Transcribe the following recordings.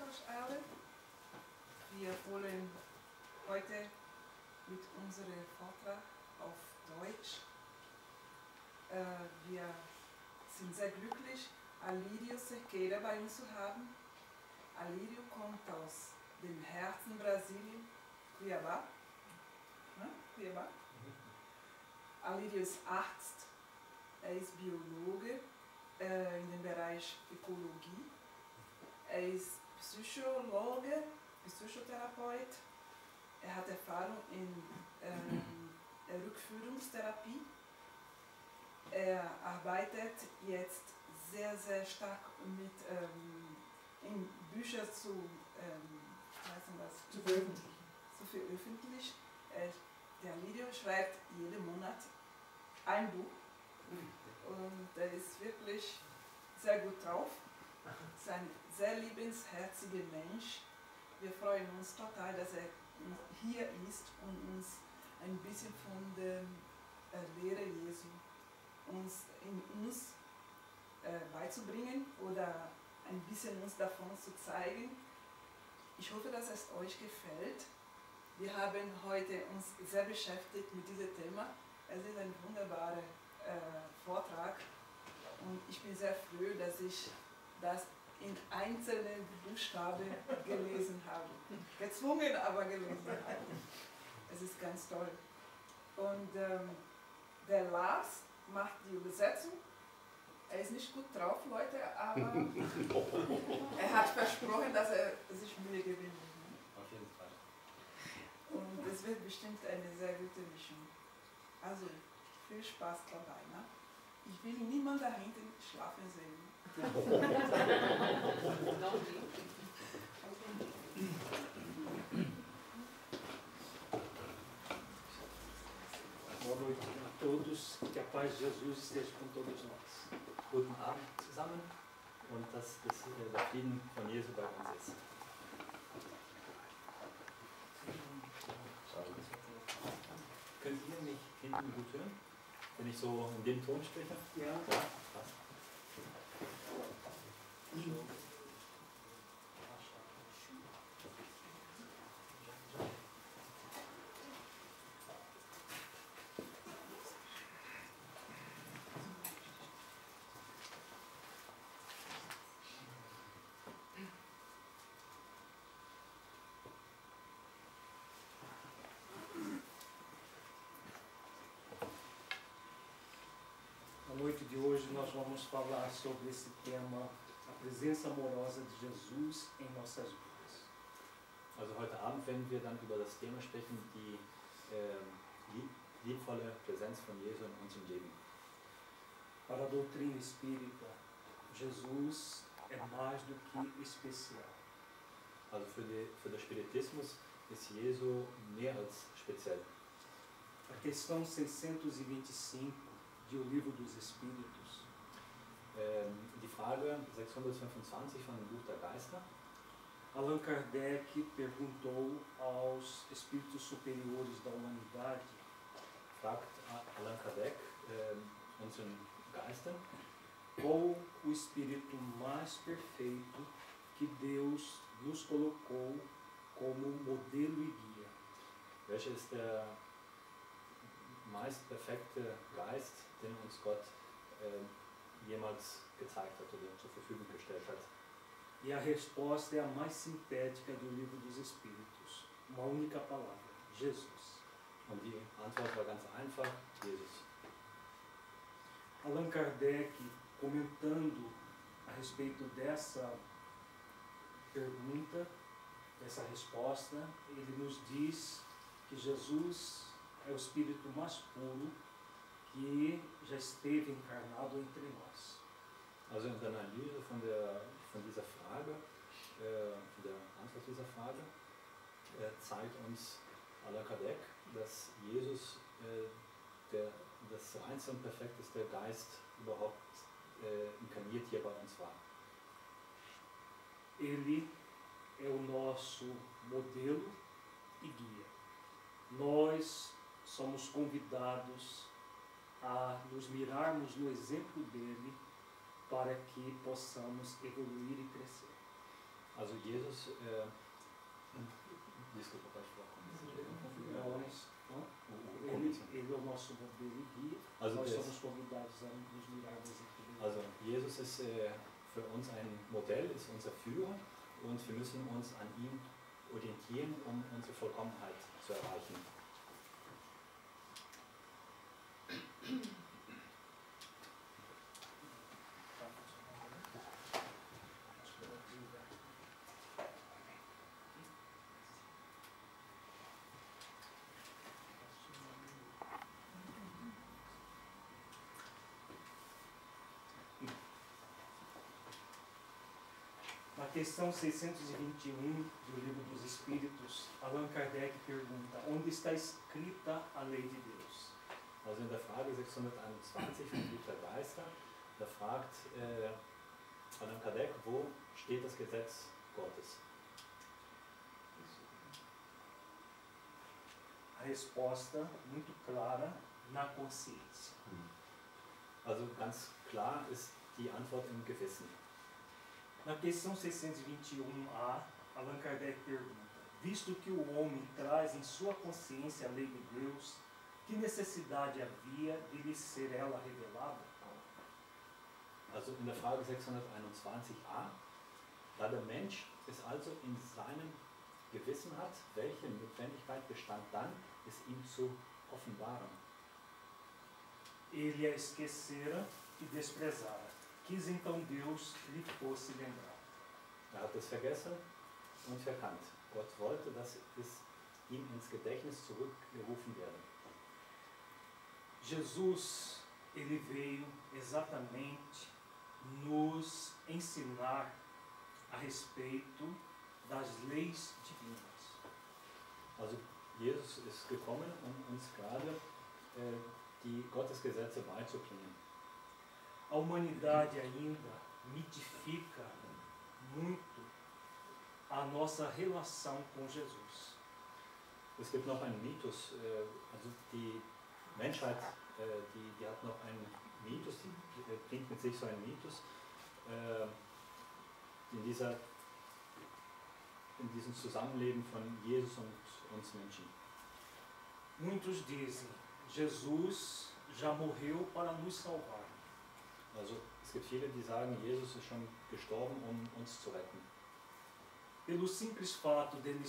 euch alle. Wir wollen heute mit unserem Vortrag auf Deutsch. Wir sind sehr glücklich, Alirio Cerqueira bei uns zu haben. Alirio kommt aus dem Herzen Brasilien, Cuiabá. Cuiabá. Alirio ist Arzt, er ist Biologe in dem Bereich Ökologie. Er ist Psychologe, Psychotherapeut. Er hat Erfahrung in Rückführungstherapie. Er arbeitet jetzt sehr, sehr stark mit in Bücher zu veröffentlichen. Der Alirio schreibt jeden Monat ein Buch und er ist wirklich sehr gut drauf. Er ist ein sehr liebensherziger Mensch. Wir freuen uns total, dass er hier ist und uns ein bisschen von der Lehre Jesu uns beizubringen oder ein bisschen uns davon zu zeigen. Ich hoffe, dass es euch gefällt. Wir haben heute uns sehr beschäftigt mit diesem Thema. Es ist ein wunderbarer Vortrag und ich bin sehr froh, dass ich das in einzelnen Buchstaben gelesen habe. Gezwungen, aber gelesen habe. Es ist ganz toll. Und der Lars macht die Übersetzung. Er ist nicht gut drauf, Leute, aber er hat versprochen, dass er sich Mühe geben wird. Auf jeden Fall. Und es wird bestimmt eine sehr gute Mischung. Also, viel Spaß dabei. Ne? Ich will niemanden da hinten schlafen sehen. Boa noite a todos, que a paz de Jesus esteja com todos nós. Guten Abend zusammen und dass der Frieden von Jesu bei uns ist. Könnt ihr mich hinten gut hören, wenn ich so in dem Ton spreche? Ja. Passt. Na noite de hoje nós vamos falar sobre esse tema, a presença amorosa de Jesus em nossas vidas. Also heute Abend werden wir dann über das Thema sprechen, die liebvolle Präsenz von Jesu in unserem Leben. Para a doutrina espírita, Jesus é mais do que especial. Also für den Spiritismus ist Jesu mehr als speziell. A questão 625 de O Livro dos Espíritos Die Frage 625 von dem Buch der Geister. Allan Kardec perguntou aos espíritos superiores da humanidade Fragt Allan Kardec unseren Geistern, qual o espírito mais perfeito que Deus nos colocou como modelo e guia. welcher ist der meist perfekte Geist, den uns Gott jemals gezeigt hat oder zur Verfügung gestellt hat. E a resposta é a mais sintética do Livro dos Espíritos. Uma única palavra: Jesus. Und die Antwort war ganz einfach, Jesus. Allan Kardec, comentando a respeito dessa pergunta, dessa resposta, ele nos diz que Jesus é o Espírito mais puro que já esteve encarnado entre nós. Also in der Analyse von dieser Frage, von der Antwort dieser Frage, zeigt uns Allan Kardec, dass Jesus das reinste und perfekteste Geist überhaupt inkarniert hier bei uns war. Ele é o nosso modelo e guia. Nós somos convidados a nos mirarmos no exemplo dele para que possamos evoluir e crescer. Also Jesus, desculpa, pode falar com Ele é o nosso modelo e guia. Also, Nós somos convidados a nos mirar das entidades. also Jesus ist für uns ein Modell, ist unser Führer und wir müssen uns an ihm orientieren, um unsere Vollkommenheit zu erreichen. Na questão 621 do Livro dos Espíritos, Allan Kardec pergunta: onde está escrita a lei de Deus? Also in der Frage 621 von Dieter Weister, da fragt Allan Kardec, wo steht das Gesetz Gottes? A resposta, muito clara, na consciência. Also ganz klar ist die Antwort im Gewissen. Na questão 621A, Allan Kardec pergunta: visto que o homem traz em sua consciência a lei de Deus, que necessidade havia de lhe ser ela revelada? Also in der Frage 621a, da der Mensch es also in seinem Gewissen hat, welche Notwendigkeit bestand dann, es ihm zu offenbaren? Ele a esquecera e desprezara. Quis então Deus lhe fosse lembrado. Er hat es vergessen und verkannt. Gott wollte, dass es ihm ins Gedächtnis zurückgerufen werde. Jesus, ele veio exatamente nos ensinar a respeito das leis divinas. Also Jesus ist gekommen, um uns gerade die Gottesgesetze beizubringen. A humanidade ainda mitifica muito a nossa relação com Jesus. Es gibt noch einen Mythos, also die Menschheit, die hat noch einen Mythos, die bringt mit sich so einen Mythos, in diesem Zusammenleben von Jesus und uns Menschen. Muitos dizem: Jesus já morreu para nos salvar. Also es gibt viele, die sagen, Jesus ist schon gestorben, um uns zu retten. Pelo simples fato de ele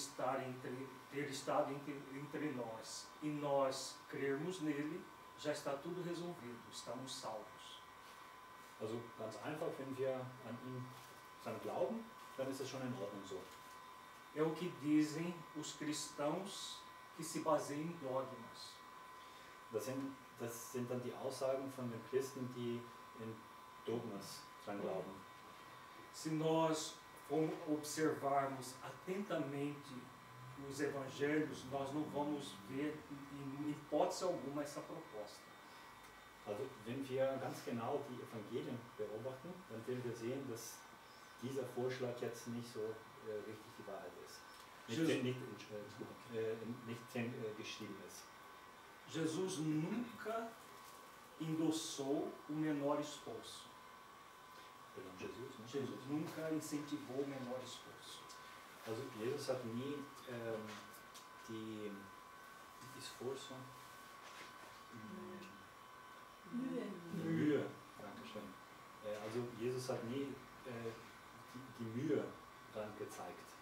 ter estado entre nós e nós crermos nele, já está tudo resolvido, estamos salvos. Also ganz einfach, wenn wir an ihn dann glauben, dann ist es schon in Ordnung so. É o que dizem os cristãos que se baseiam em dogmas. Das sind dann die Aussagen von den Christen, die in Dogmas dran glauben. Se nós observarmos atentamente os evangelhos, nós não vamos ver em hipótese alguma essa proposta. Also wenn wir ganz genau die Evangelien beobachten, dann werden wir sehen, dass dieser Vorschlag jetzt nicht so richtig die Wahrheit ist. Nicht geschrieben ist. Jesus nunca endossou o menor esforço. Perdão, Jesus, né? Jesus nunca incentivou o menor esforço. Also Jesus hat nie die Esforço, Mühe, Dankeschön. Also Jesus hat nie die Mühe dran gezeigt.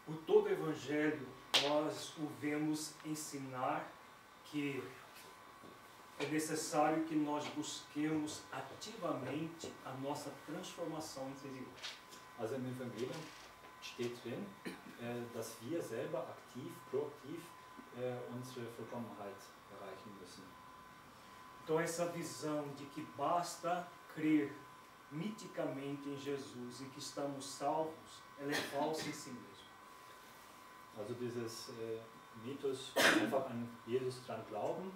Por todo o evangelho, nós o vemos ensinar que é necessário que nós busquemos ativamente a nossa transformação interior. Also im Evangelium steht drin, dass wir selber aktiv, proaktiv unsere Vollkommenheit erreichen müssen. Então essa visão de que basta crer miticamente em Jesus e que estamos salvos, ela é falsa em si mesma. Also dieses Mythos, einfach an Jesus dran glauben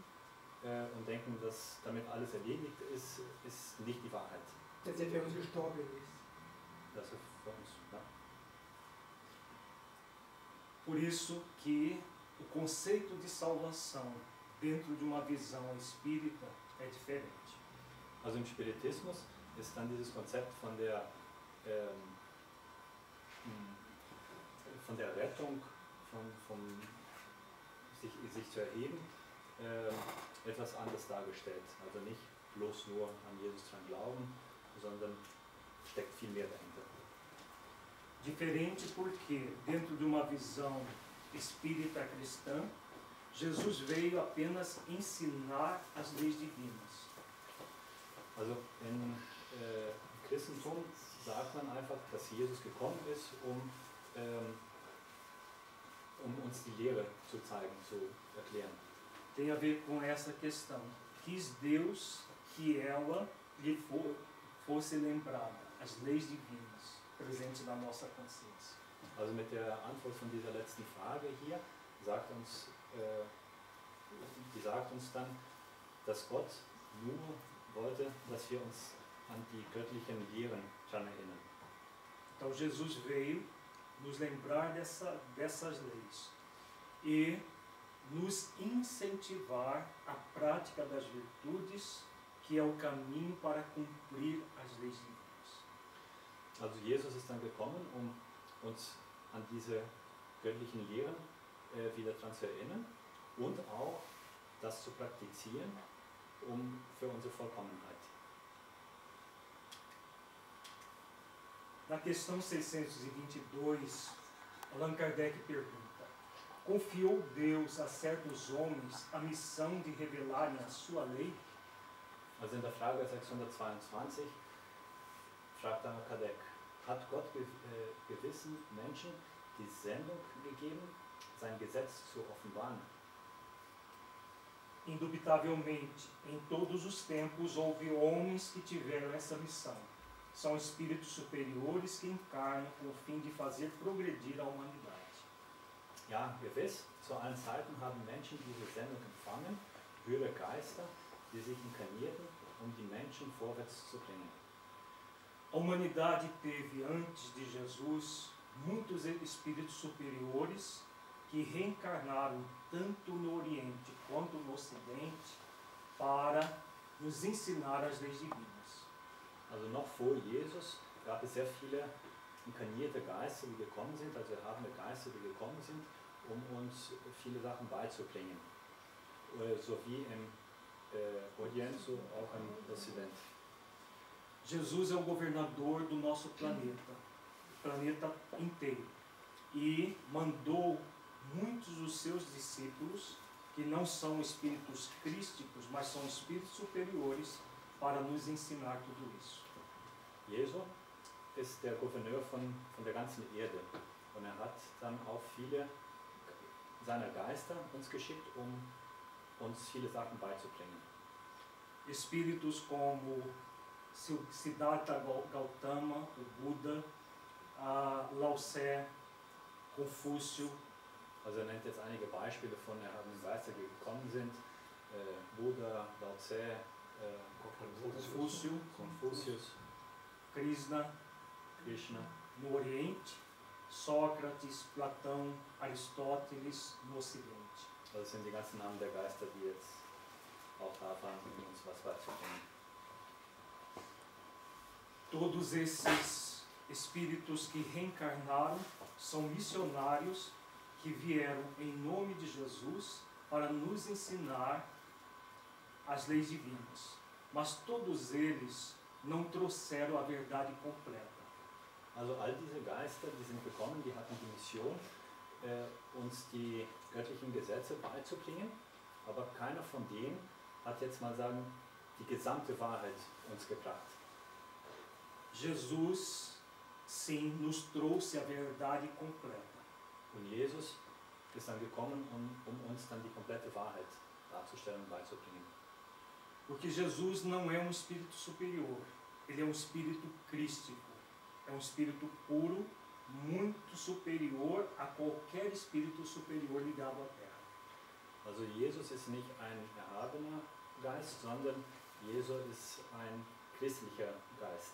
und denken, dass damit alles erledigt ist, ist nicht die Wahrheit. Dass er für uns gestorben ist. Das ist für uns, ja. Por isso que o conceito de salvação dentro de uma visão espírita é diferente. Also im Spiritismus ist dann dieses Konzept von der Haltung sich zu erheben, etwas anders dargestellt. Also nicht bloß nur an Jesus dran glauben, sondern steckt viel mehr dahinter. Diferente porque, dentro de uma visão espírita cristã, Jesus veio apenas ensinar as leis divinas. Also im Christentum sagt man einfach, dass Jesus gekommen ist, um uns die Lehre zu zeigen, zu erklären. Tem a ver com essa questão. Quis Deus que ela lhe fosse lembrada, as leis divinas, presentes na nossa consciência. Also mit der Antwort von dieser letzten Frage hier sagt uns dann, dass Gott nur wollte, dass wir uns an die göttlichen Lehren daran erinnern. Então Jesus veio nos lembrar dessas leis e nos incentivar a prática das virtudes, que é o caminho para cumprir as leis divinas. Also Jesus ist dann gekommen, um uns an diese göttlichen Lehren wieder daran zu erinnern und auch das zu praktizieren, für unsere Vollkommenheit. Na questão 622, Allan Kardec pergunta: confiou Deus a certos homens a missão de revelarem a sua lei? Also in der Frage 622 fragt Allan Kardec: hat Gott gewissen Menschen die Sendung gegeben, sein Gesetz zu offenbaren? Indubitavelmente, em todos os tempos houve homens que tiveram essa missão. São espíritos superiores que encarnam com o fim de fazer progredir a humanidade. Ja, gewiss, zu allen Zeiten haben Menschen diese Sendung empfangen, höhere Geister, die sich inkarnierten, um die Menschen vorwärts zu bringen. A humanidade teve, antes de Jesus, muitos espíritos superiores que reencarnaram tanto no Oriente quanto no Ocidente para nos ensinar as leis divinas. Also noch vor Jesus gab es sehr viele inkarnierte Geister, die gekommen sind, also erhabene Geister, die gekommen sind, um uns viele Sachen beizubringen. Sowie im Orient, so auch im Ocidente. Jesus é o governador do nosso planeta, o planeta inteiro, e mandou muitos dos seus discípulos, que não são espíritos crísticos, mas são espíritos superiores, para nos ensinar tudo isso. Jesus ist der Gouverneur von der ganzen Erde und hat dann auch viele seiner Geister uns geschickt, uns viele Sachen beizubringen. Espíritos como Siddhartha Gautama, o Buda, Lao Tse, Confúcio. Also nennt jetzt einige Beispiele von erhabenen Geister, die gekommen sind. Buddha, Lao Tse, Konfuzius, Krishna, no Oriente, Sócrates, Platão, Aristóteles, no Ocidente. Das sind die ganzen Namen der Geister, die jetzt auch da waren, um uns was beizubringen. Todos esses espíritos que reencarnaram são missionários que vieram em nome de Jesus para nos ensinar as leis divinas. Mas todos eles não trouxeram a verdade completa. Also all diese Geister, die sind gekommen, die hatten die Mission, uns die göttlichen Gesetze beizubringen, aber keiner von denen hat jetzt mal sagen, die gesamte Wahrheit uns gebracht. Jesus, sim, nos trouxe a verdade completa. Und Jesus ist dann gekommen, um uns dann die komplette Wahrheit darzustellen und beizubringen. Porque Jesus não é um espírito superior, ele é um espírito crístico, é um espírito puro, muito superior a qualquer espírito superior ligado à Terra. Also Jesus ist nicht ein erhabener Geist, sondern Jesus ist ein christlicher Geist.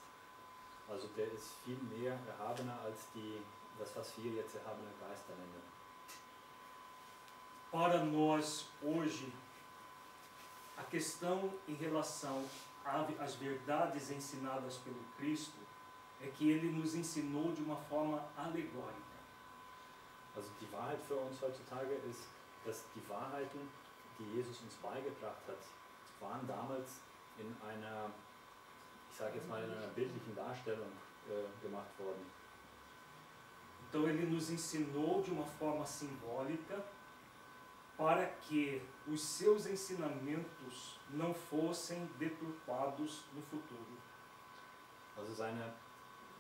Also der ist viel mehr erhabener als das, was wir jetzt erhabene Geister nennen. Para nós, hoje, a questão em relação às verdades ensinadas pelo Cristo é que ele nos ensinou de uma forma alegórica. Also die Wahrheit für uns heutzutage ist, dass die Wahrheiten, die Jesus uns beigebracht hat, waren damals in einer, ich sage jetzt mal, in einer bildlichen Darstellung gemacht worden. Então ele nos ensinou de uma forma simbólica para que os seus ensinamentos não fossem deturpados no futuro. Also seine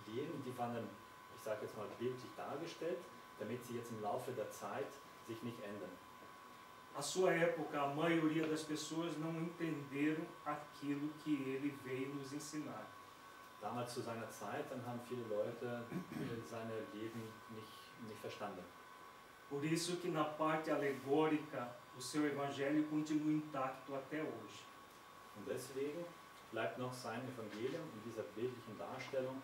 Lehren, die waren dann, ich sage jetzt mal, bildlich dargestellt, damit sie jetzt im Laufe der Zeit sich nicht ändern. À sua época, a maioria das pessoas não entenderam aquilo que ele veio nos ensinar. Damals zu seiner Zeit, dann haben viele Leute seine Lehren nicht verstanden. Por isso que na parte alegórica o seu evangelho continua intacto até hoje. Und deswegen bleibt noch sein Evangelium in dieser bildlichen Darstellung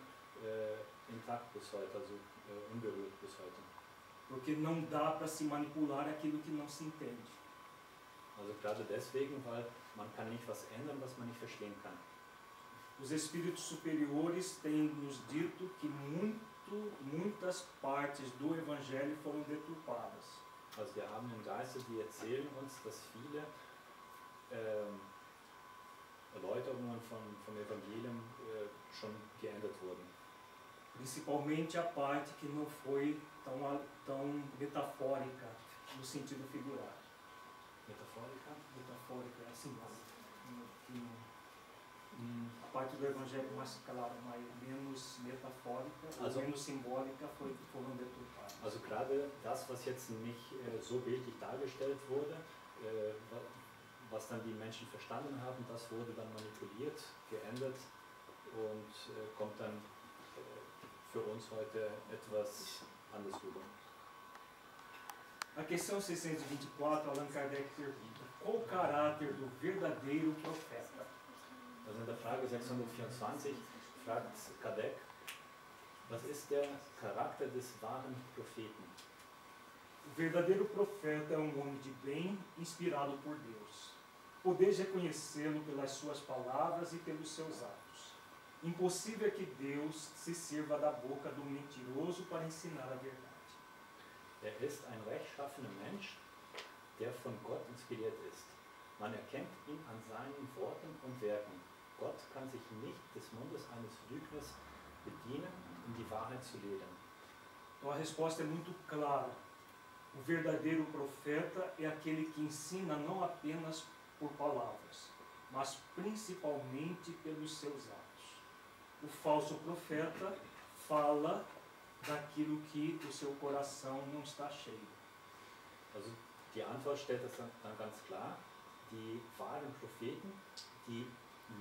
intakt bis heute, also unberührt bis heute. Porque não dá para se manipular aquilo que não se entende. Also gerade deswegen, weil man kann nicht was ändern, was man nicht verstehen kann. Os espíritos superiores têm nos dito que muitas partes do evangelho foram deturpadas. Also wir haben im Geiste, die erzählen uns, dass viele Erläuterungen vom Evangelium schon geändert wurden. Principalmente a parte que não foi tão metafórica, no sentido figurado. Metaforica? Metafórica é assim, a parte do evangelho mais clara, menos metafórica, also, menos simbólica foram deturpadas. Also gerade das, was jetzt nicht so bildlich dargestellt wurde, was dann die Menschen verstanden haben, das wurde dann manipuliert, geändert und kommt dann für uns heute etwas anders rüber. A questão 624, Allan Kardec pergunta: qual o caráter do verdadeiro profeta? Also in der Frage 624 fragt Kardec, was ist der Charakter des wahren Propheten? O verdadeiro profeta é um homem de bem, inspirado por Deus. Podeis reconhecê-lo pelas suas palavras e pelos seus atos. Impossível é que Deus se sirva da boca do mentiroso para ensinar a verdade. Ist ein rechtschaffener Mensch, der von Gott inspiriert ist. Man erkennt ihn an seinen Worten und Werken. Gott kann sich nicht des Mundes eines Lügners bedienen, um die Wahrheit zu lehren. Então a resposta é muito clara. O verdadeiro profeta é aquele que ensina não apenas por palavras, mas principalmente pelos seus atos. O falso profeta fala daquilo que o seu coração não está cheio. Also die Antwort stellt das dann ganz klar. Die wahren Propheten, die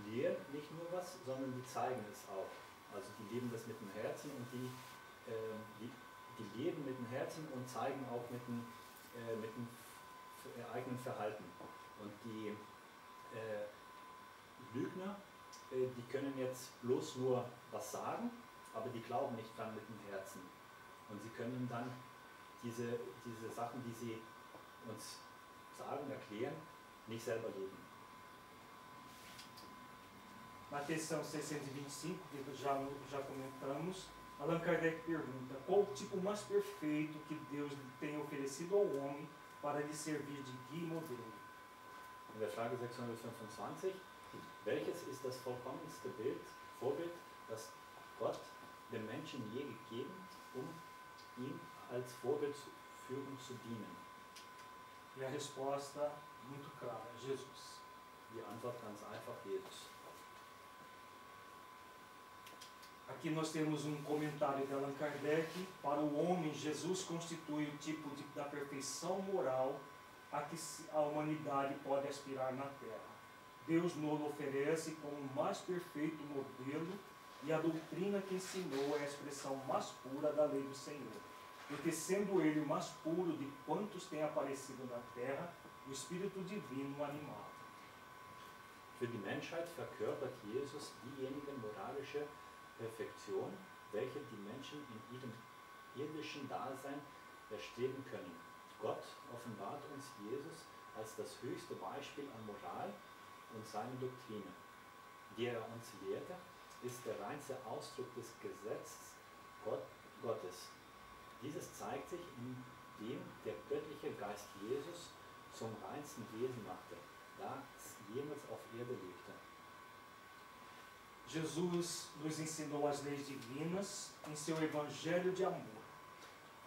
lehren nicht nur was, sondern die zeigen es auch. Also die leben das mit dem Herzen und die leben mit dem Herzen und zeigen auch mit dem eigenen Verhalten. Und die Lügner, die können jetzt bloß nur was sagen, aber die glauben nicht dran mit dem Herzen. Und sie können dann diese Sachen, die sie uns sagen, erklären, nicht selber leben. Na questão 625, que já comentamos, Allan Kardec pergunta: qual o tipo mais perfeito que Deus tem oferecido ao homem para lhe servir de guia e modelo? In der Frage 625, welches ist das vollkommenste Vorbild, das Gott dem Menschen je gegeben, um ihm als Vorbildführung zu dienen? E a resposta muito clara: Jesus. Die Antwort ganz einfach: Jesus. Aqui nós temos um comentário de Allan Kardec. Para o homem, Jesus constitui o tipo da perfeição moral a que a humanidade pode aspirar na Terra. Deus nos oferece como o mais perfeito modelo, e a doutrina que ensinou é a expressão mais pura da lei do Senhor. Porque sendo ele o mais puro de quantos têm aparecido na Terra, o Espírito Divino o animava. Für die Menschheit verkörpert Jesus diejenige moralische Perfektion, welche die Menschen in ihrem irdischen Dasein erstreben können. Gott offenbart uns Jesus als das höchste Beispiel an Moral und seine Doktrine. Die er uns lehrte, ist der reinste Ausdruck des Gesetzes Gottes. Dieses zeigt sich in dem der göttliche Geist Jesus zum reinsten Wesen machte, da es jemals auf Erde lebte. Jesus nos ensinou as leis divinas em seu evangelho de amor.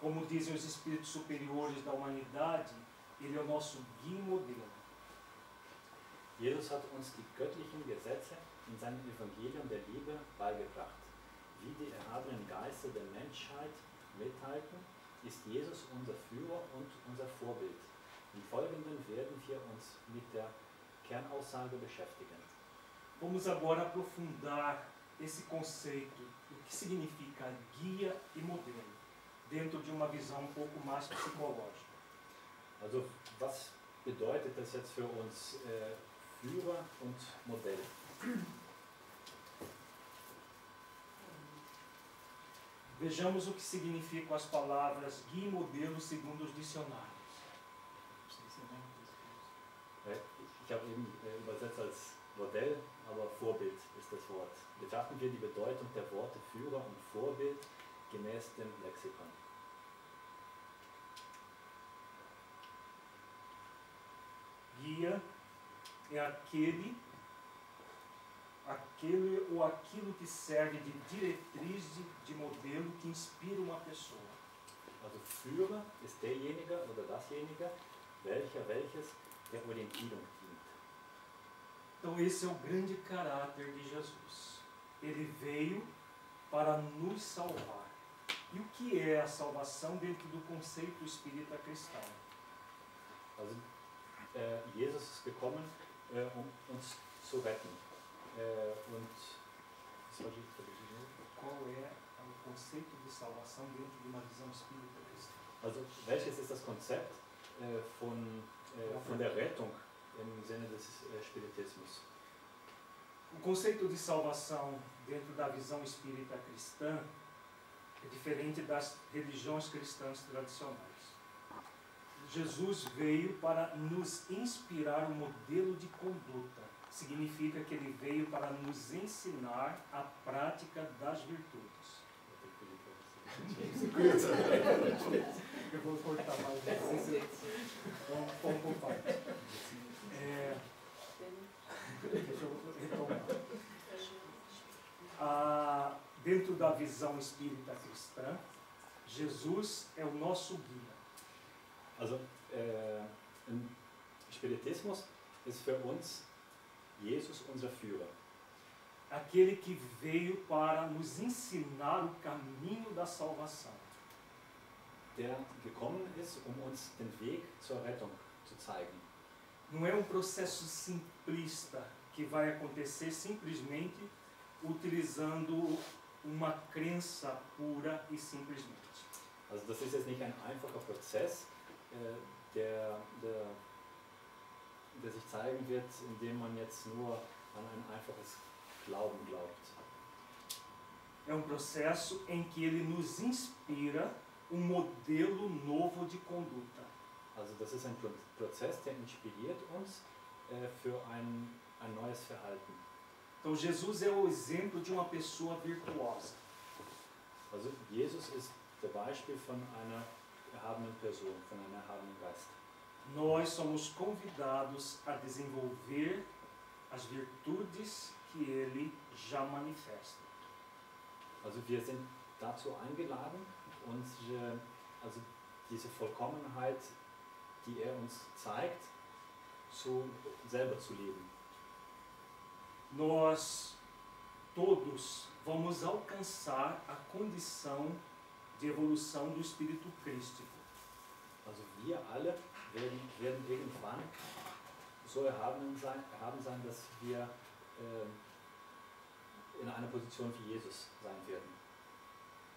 Como dizem os espíritos superiores da humanidade, ele é o nosso guia e modelo. Jesus hat uns die göttlichen Gesetze in seinem Evangelium der Liebe beigebracht. Wie die erhabenen Geister der Menschheit mitteilten, ist Jesus unser Führer und unser Vorbild. Im Folgenden werden wir uns mit der Kernaussage beschäftigen. Vamos agora aprofundar esse conceito do que significa guia e modelo, dentro de uma visão um pouco mais psicológica. Also was bedeutet das jetzt für uns Führer und Modell? Vejamos o que significam as palavras guia e modelo segundo os dicionários. Ich habe eben übersetzt als Modell, aber Vorbild ist das Wort. Betrachten wir die Bedeutung der Worte Führer und Vorbild gemäß dem Lexikon. Guia é aquele ou aquilo que serve de diretriz, de modelo que inspira uma pessoa. Also Führer ist derjenige oder dasjenige, welches der Orientierung dient. Então esse é o grande caráter de Jesus. Ele veio para nos salvar. E o que é a salvação dentro do conceito espírita cristão? Also Jesus ist gekommen, uns zu retten. Qual é o conceito de salvação dentro de uma visão espírita cristã? Also welches ist das Konzept von der Rettung im Sinne des Spiritismus? O conceito de salvação dentro da visão espírita cristã é diferente das religiões cristãs tradicionais. Jesus veio para nos inspirar um modelo de conduta. Significa que ele veio para nos ensinar a prática das virtudes. Eu vou cortar mais um parte. Deixa eu retomar. Dentro da visão espírita cristã, Jesus é o nosso guia. Also im Spiritismus ist für uns Jesus unser Führer. Aquele que veio para nos ensinar o caminho da salvação. Der gekommen ist, uns den Weg zur Rettung zu zeigen. Não é um processo simplista que vai acontecer simplesmente utilizando uma crença pura e simplesmente. Also das ist jetzt nicht ein einfacher Prozess, der sich zeigen wird, indem man jetzt nur an ein einfaches Glauben glaubt. É um processo em que ele nos inspira um modelo novo de conduta. Also das ist ein Prozess, der inspiriert uns für ein neues Verhalten. Então Jesus é o exemplo de uma pessoa virtuosa. Also Jesus ist der Beispiel von einer erhabenen Person, von einem erhabenen Geist. Nós somos convidados a desenvolver as virtudes que ele já manifesta. Also wir sind dazu eingeladen, diese Vollkommenheit, die er uns zeigt, selber zu leben. Nós todos vamos alcançar a condição de evolução do espírito crístico. Also wir alle werden irgendwann so erhaben sein, dass wir in einer Position wie Jesus sein werden.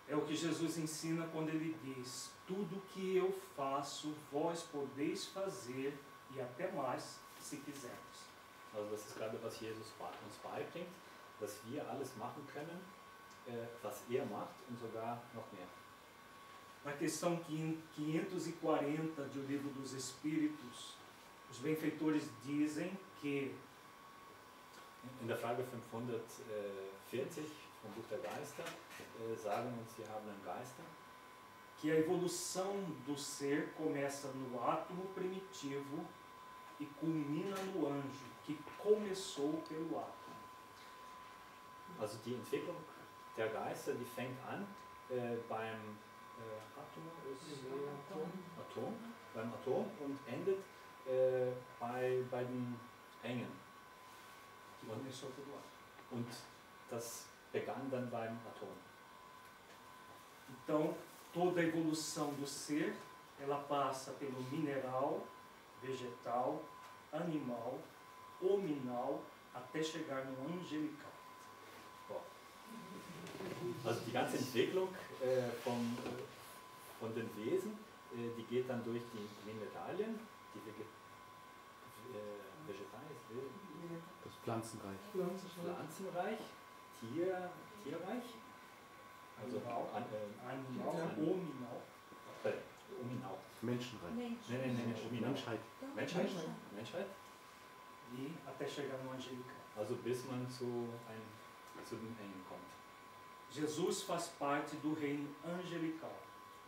É o que Jesus ensina quando ele diz: tudo que eu faço, vós podeis fazer e até mais, se quiserdes. Also das ist gerade, was Jesus uns beibringt, dass wir alles machen können, was er macht und sogar noch mehr. Na questão 540 do Livro dos Espíritos, os benfeitores dizem que in der Frage 540 vom Buch der Geister sagen uns die erhabenen Geister, que a evolução do ser começa no átomo primitivo e culmina no anjo, que começou pelo átomo. Also die Entwicklung der Geister, die fängt an beim Atom und endet bei den Engeln. Que começou pelo átomo. Und das begann dann beim Atom. Então, toda a evolução do ser, ela passa pelo mineral, vegetal, animal, hominal, até chegar no angelical. Also die ganze Entwicklung von den Wesen, die geht dann durch die Mineralien, die Das Pflanzenreich. Pflanzenreich, Tierreich, also Animal, hominal. Hominal. Menschenreich. Nein, Hominal. Menschheit. E até chegar no angelical. Also bis man zu den Engeln kommt. Jesus faz parte do reino angelical.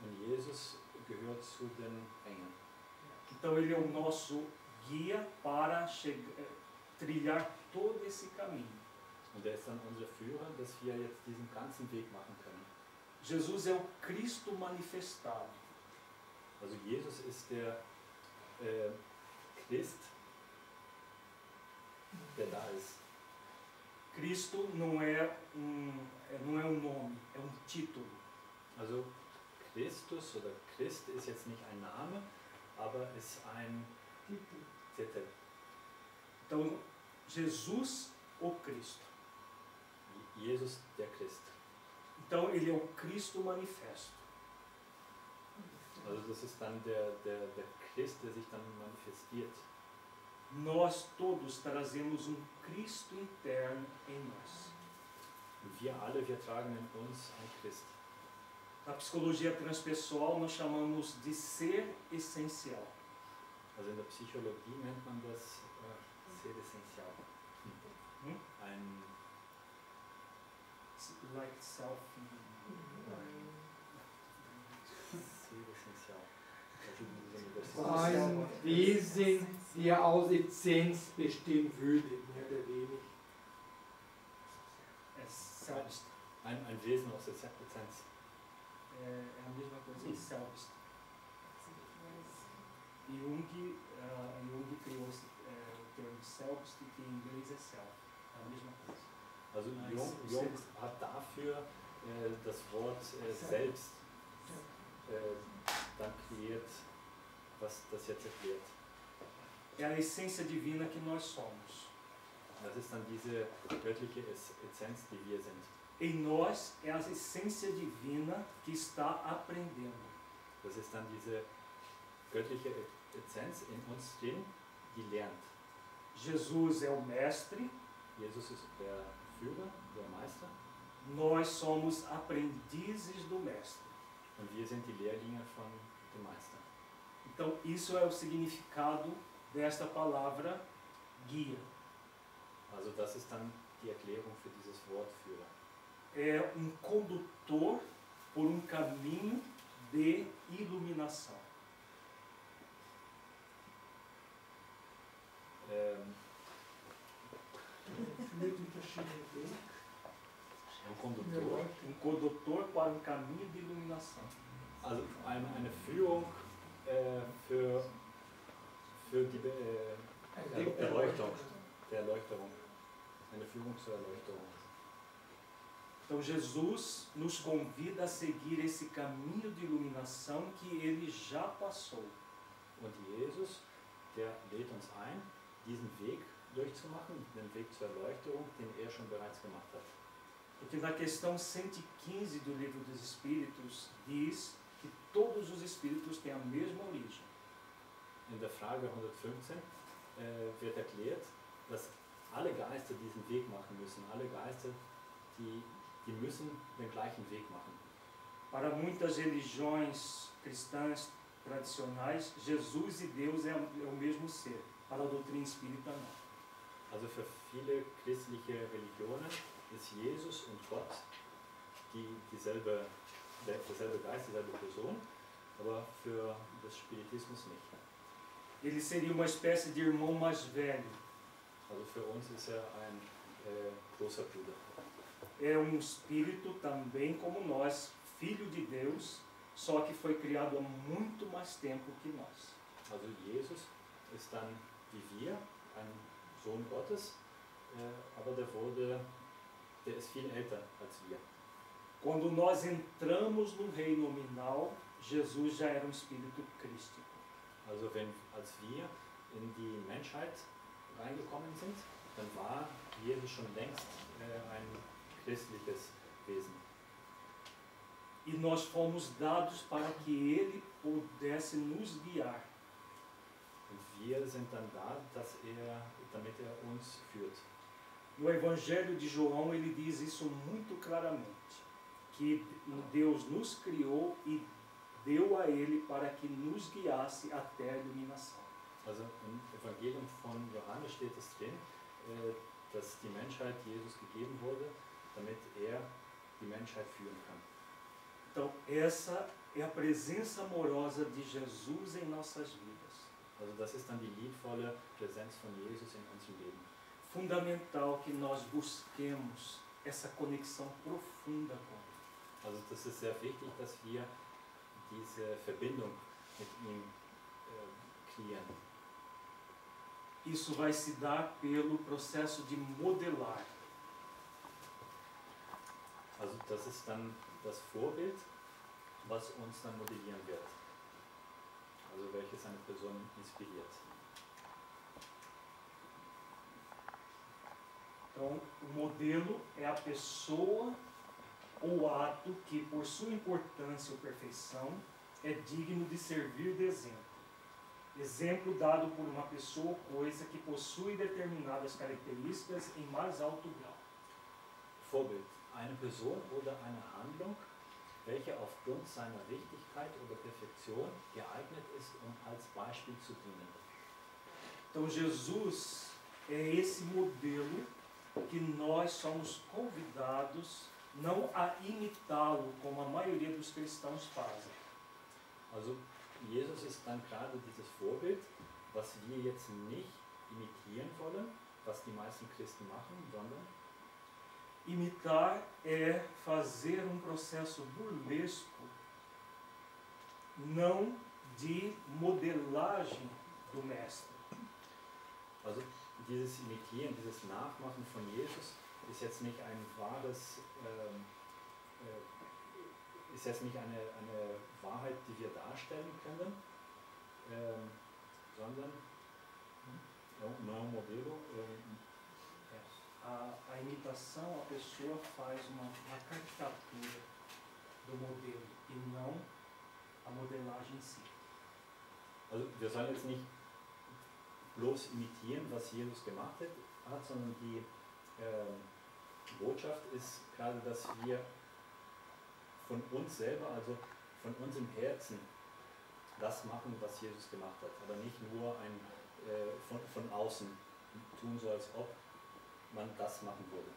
Und Jesus gehört zu den Engeln. Então ele é o nosso guia para trilhar todo esse caminho. Und er ist dann unser Führer, dass wir jetzt diesen ganzen Weg machen können. Jesus é o Cristo manifestado. Also Jesus ist der Christ, der da ist. Cristo não é um nome, é um título. Also Christus oder Christ ist jetzt nicht ein Name, aber ist ein Titel. Então, Jesus, o Cristo. Jesus, der Christ. Então, ele é o Cristo manifesto. Also das ist dann der Christ, der sich dann manifestiert. Nós todos trazemos um Cristo interno em nós. Und wir alle, wir tragen in uns ein Christ. Na psicologia transpessoal, nós chamamos de ser essencial. Also in der Psychologie nennt man das sehr essential. Ein Like self. sehr essential. Ein Wesen, der aus Essenz bestehen würde, mehr oder weniger. É selbst. Ein Wesen aus der Essenz. É a mesma coisa, selbst. Jung criou o termo selbst, que em inglês é self. É a mesma coisa. Also Jung hat dafür das Wort selbst dann kreiert, was das jetzt erklärt. É a essência divina que nós somos. Das ist dann diese göttliche Essenz, die wir sind. Em nós é a essência divina que está aprendendo. Das ist dann diese göttliche Essenz in uns drin, die lernt. Jesus é o mestre, Jesus ist der Führer, der Meister, nós somos aprendizes do mestre. und wir sind die Lehrlinge von dem Meister. Então, isso é o significado desta palavra guia. Also das ist dann die Erklärung für dieses Wort Führer. É condutor por caminho de iluminação. Condutor. Condutor para caminho de iluminação. Also eine Führung für die Erleuchtung. Der Erleuchtung. Eine Führung zur Erleuchtung. Então Jesus nos convida a seguir esse caminho de iluminação que ele já passou. Und Jesus, der lädt uns ein, diesen Weg durchzumachen, den Weg zur Erleuchtung, den er schon bereits gemacht hat. Porque na questão 115 do Livro dos Espíritos diz que todos os espíritos têm a mesma origem. In der Frage 115 wird erklärt, dass alle Geister diesen Weg machen müssen. Alle Geister, die müssen den gleichen Weg machen. Para muitas religiões cristãs tradicionais, Jesus e Deus é o mesmo ser. Para a doutrina espírita, não. Also für viele christliche Religionen ist Jesus und Gott derselbe Geist, dieselbe Person. aber für das Spiritismus nicht. Ele seria uma espécie de irmão mais velho. Also für uns ist er ein großer Bruder. É um espírito também como nós, filho de Deus, só que foi criado há muito mais tempo que nós. Also Jesus ist dann wie wir, ein Sohn Gottes, aber der ist viel älter als wir. Quando nós entramos no reino nominal, Jesus já era um espírito crístico. Also als wir in die Menschheit reingekommen sind, dann war Jesus schon längst ein christliches Wesen. E nós fomos dados para que Ele pudesse nos guiar. Und wir sind dann da, damit er uns führt. No Evangelho de João ele diz isso muito claramente, que Deus nos criou e deu a Ele para que nos guiasse até a iluminação. Also im Evangelium von Johannes steht es drin, dass die Menschheit Jesus gegeben wurde, damit er die Menschheit führen kann. Então essa é a presença amorosa de Jesus em nossas vidas. Also das ist dann die liebevolle Präsenz von Jesus in unserem Leben. Fundamental que nós busquemos essa conexão profunda com Ele. Also das ist sehr wichtig, dass wir diese Verbindung mit ihm kreieren. Isso vai se dar pelo processo de modelar. Also das ist dann das Vorbild, was uns dann modellieren wird. Also welches eine Person inspiriert. Então, o modelo é a pessoa ou ato que, por sua importância ou perfeição, é digno de servir de exemplo. Exemplo dado por uma pessoa ou coisa que possui determinadas características em mais alto grau. Vorbild. Eine Person oder eine Handlung, welche aufgrund seiner Wichtigkeit oder Perfektion geeignet ist, um als Beispiel zu dienen. Então, Jesus é esse modelo que nós somos convidados não a imitá-lo, como a maioria dos cristãos fazem. Also Jesus ist dann gerade dieses Vorbild, was wir jetzt nicht imitieren wollen, was die meisten Christen machen, sondern imitar é fazer um processo burlesco, não de modelagem do mestre. also dieses Imitieren, dieses Nachmachen von Jesus ist jetzt nicht ein wahres, ist jetzt nicht eine Wahrheit, die wir darstellen können, sondern não é um modelo. A imitação, a pessoa faz uma caricatura do modelo e não a modelagem em si. Also wir sollen jetzt nicht bloß imitieren, was Jesus gemacht hat, sondern die Botschaft ist gerade, dass wir von uns selber, also von uns im Herzen, das machen, was Jesus gemacht hat, aber nicht nur von außen tun, so als ob man das machen würde.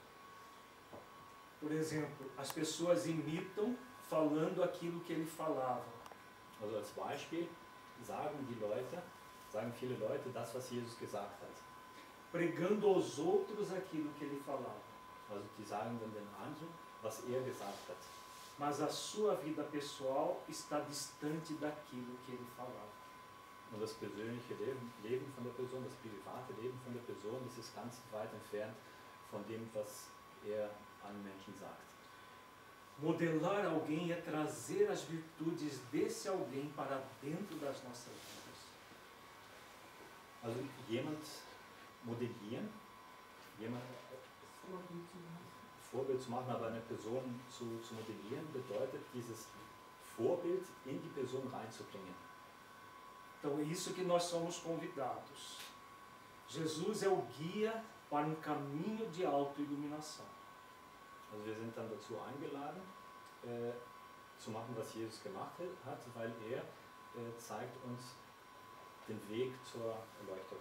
Por exemplo, as pessoas imitam falando aquilo que ele falava. Also als Beispiel sagen viele Leute das, was Jesus gesagt hat. Pregando aos outros aquilo que ele falava. Also die sagen dann den anderen, was er gesagt hat. Mas a sua vida pessoal está distante daquilo que ele falava. Und das persönliche Leben von der Person, das private Leben von der Person, das ist ganz weit entfernt von dem, was er an Menschen sagt. Modelar alguém é trazer as virtudes desse alguém para dentro das nossas vidas. Also jemand modellieren, jemand Vorbild zu machen, aber eine Person zu modellieren, bedeutet dieses Vorbild in die Person reinzubringen. Então é isso que nós somos convidados. Jesus é o guia para um caminho de autoiluminação. Also wir sind dann dazu eingeladen, zu machen, was Jesus gemacht hat, weil er zeigt uns den Weg zur Erleuchtung.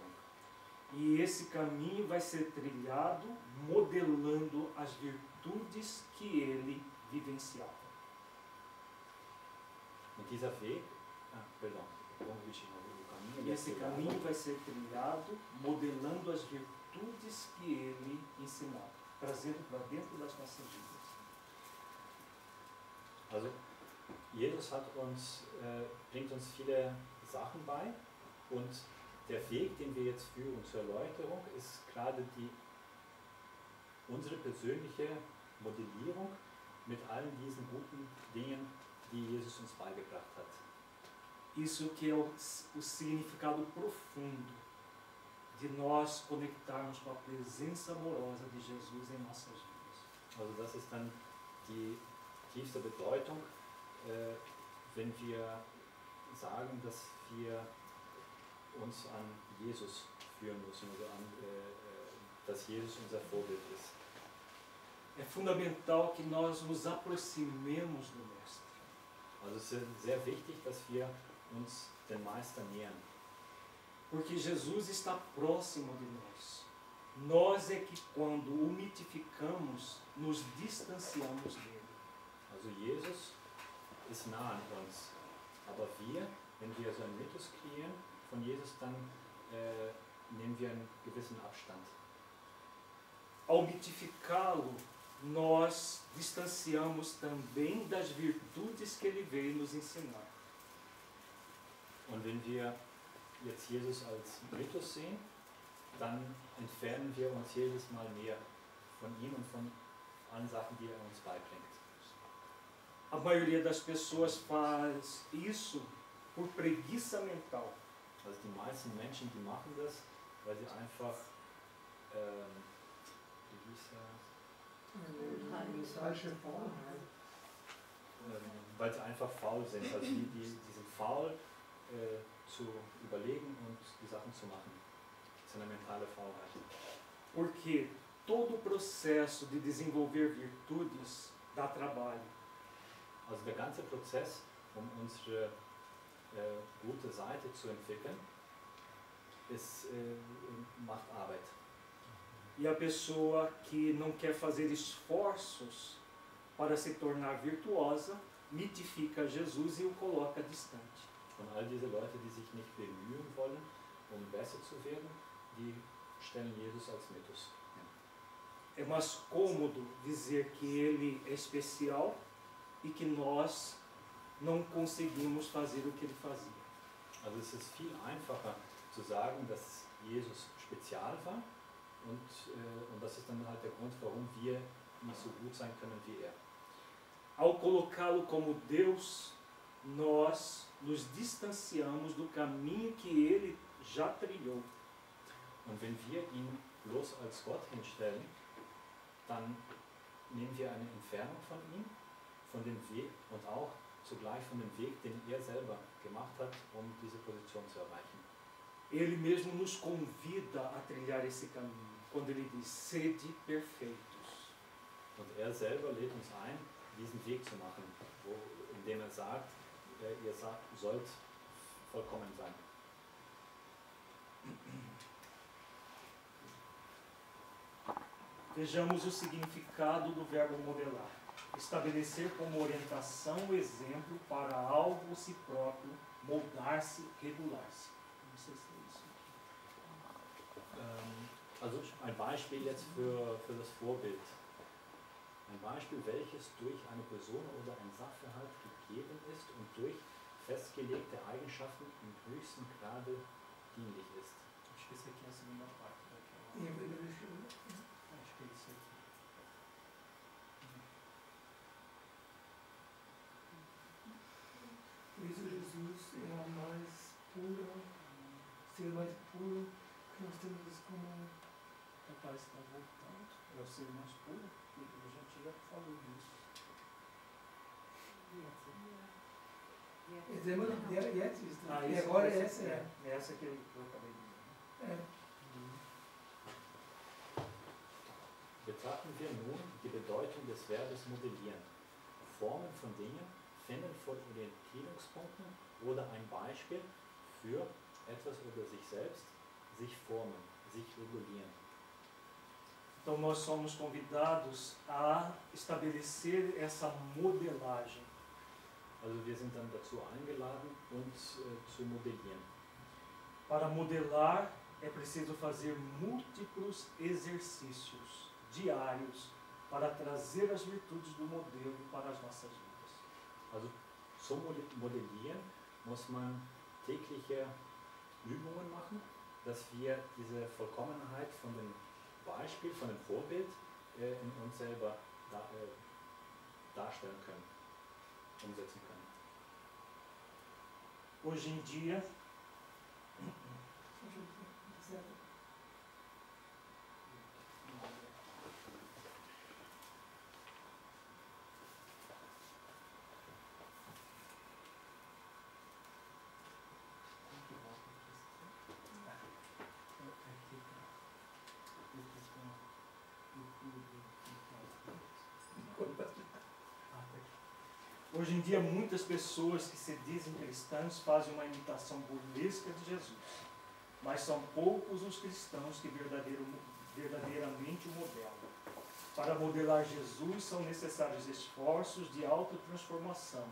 E esse caminho vai ser trilhado modelando as virtudes que ele vivenciava. Und dieser Weg Perdão. Como vicino o caminho. E esse caminho vai ser trilhado modelando as virtudes que ele ensinou, trazendo para dentro das nossas vidas. Also, Jesus bringt uns viele Sachen bei und der Weg, den wir jetzt führen zur Erläuterung, ist gerade unsere persönliche Modellierung mit allen diesen guten Dingen, die Jesus uns beigebracht hat. Isso que é o significado profundo de nós conectarmos com a presença amorosa de Jesus em nossas vidas. Also das ist dann die tiefste Bedeutung, wenn wir sagen, dass wir uns an Jesus führen müssen oder dass Jesus unser Vorbild ist. É fundamental que nós nos aproximemos do Mestre. Also es ist sehr wichtig, dass wir uns dem Meister nähern. Porque Jesus está próximo de nós. Nós é que quando o mitificamos, nos distanciamos dele. Also Jesus ist nah an uns. Aber wir, wenn wir so einen Mythos kreieren von Jesus, dann nehmen wir einen gewissen Abstand. Ao mitificá-lo, nós distanciamos também das virtudes que ele veio nos ensinar. Und wenn wir jetzt Jesus als Mythos sehen, dann entfernen wir uns jedes Mal mehr von ihm und von allen Sachen, die er uns beibringt. A maioria das pessoas faz isso por preguiça mental. Also die meisten Menschen, die machen das, weil sie einfach Falsche Faulheit. weil sie einfach faul sind. Also die sind faul zu überlegen und die Sachen zu machen. Das ist eine mentale Faulheit. Porque todo o processo de desenvolver virtudes dá trabalho. Also der ganze Prozess, um unsere gute Seite zu entwickeln, macht Arbeit. E a pessoa que não quer fazer esforços para se tornar virtuosa, mitifica Jesus e o coloca distante. Und all diese Leute, die sich nicht bemühen wollen, um besser zu werden, die stellen Jesus als Mythos. É mais cômodo dizer que ele é especial e que nós não conseguimos fazer o que ele fazia. Also es ist viel einfacher zu sagen, dass Jesus spezial war und das ist dann halt der Grund, warum wir nicht so gut sein können wie er. Ao colocá-lo como Deus, nós nos distanciamos do caminho que ele já trilhou. Und wenn wir ihn bloß als Gott hinstellen, dann nehmen wir eine Entfernung von ihm, von dem Weg und auch zugleich von dem Weg, den er selber gemacht hat, um diese Position zu erreichen. Ele mesmo nos convida a trilhar esse caminho, quando ele diz, sede perfeitos. Und er selber lädt uns ein, diesen Weg zu machen, indem er sagt, ihr sollt vollkommen sein. Vejamos o significado do verbo modelar. Estabelecer como orientação o exemplo para algo si próprio, moldar-se, regular-se. Não sei se é isso. Also ein Beispiel jetzt für das Vorbild. Ein Beispiel, welches durch eine Person oder ein Sachverhalt gegeben ist und durch festgelegte Eigenschaften im höchsten Grade dienlich ist. Acho que esse aqui é a segunda parte daquela. E Acho que é isso aqui. por isso Jesus é a mais pura, ser mais puro, que nós temos como. Rapaz, está voltando. É o ser mais puro. A gente já falou disso. Jetzt ist Ah, e isso, agora essa essa é. é essa que eu acabei de dizer. Betrachten wir nun die Bedeutung des Verbes modellieren. Formen von Dingen, Finden von Orientierungspunkten oder ein Beispiel für etwas oder sich selbst, sich formen, sich regulieren. Então nós somos convidados a estabelecer essa modelagem. Also wir sind dann dazu eingeladen, und zu modellieren. Para modelar é preciso fazer múltiplos exercícios diários para trazer as virtudes do modelo para as nossas vidas. Also zum Modellieren muss man tägliche Übungen machen, dass wir diese Vollkommenheit von dem Beispiel, von dem Vorbild in uns selber darstellen können, umsetzen können. Hoje em dia, hoje em dia, muitas pessoas que se dizem cristãs fazem uma imitação burlesca de Jesus, mas são poucos os cristãos que verdadeiramente o modelam. Para modelar Jesus são necessários esforços de autotransformação,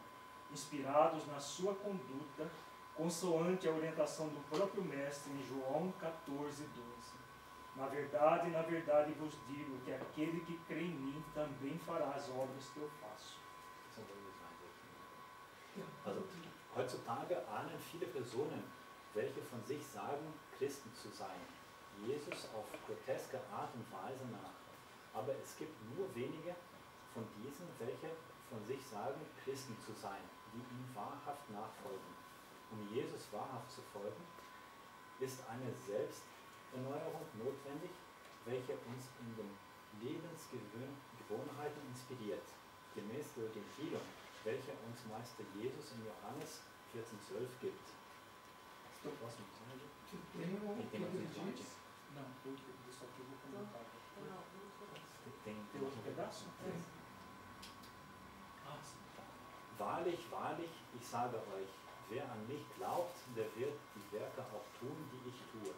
inspirados na sua conduta, consoante a orientação do próprio Mestre em João 14:12. Na verdade vos digo que aquele que crê em mim também fará as obras que eu faço. Also heutzutage ahnen viele Personen, welche von sich sagen, Christen zu sein, Jesus auf groteske Art und Weise nach. Aber es gibt nur wenige von diesen, welche von sich sagen, Christen zu sein, die ihm wahrhaft nachfolgen. Um Jesus wahrhaft zu folgen, ist eine Selbsterneuerung notwendig, welche uns in den Lebensgewohnheiten inspiriert, gemäß der Empfehlung, welche uns Meister Jesus in Johannes 14:12 gibt. Was mit Não, isso aqui eu vou comentar. Tem outro pedaço? Wahrlich, wahrlich, ich sage euch, wer an mich glaubt, der wird die Werke auch tun, die ich tue.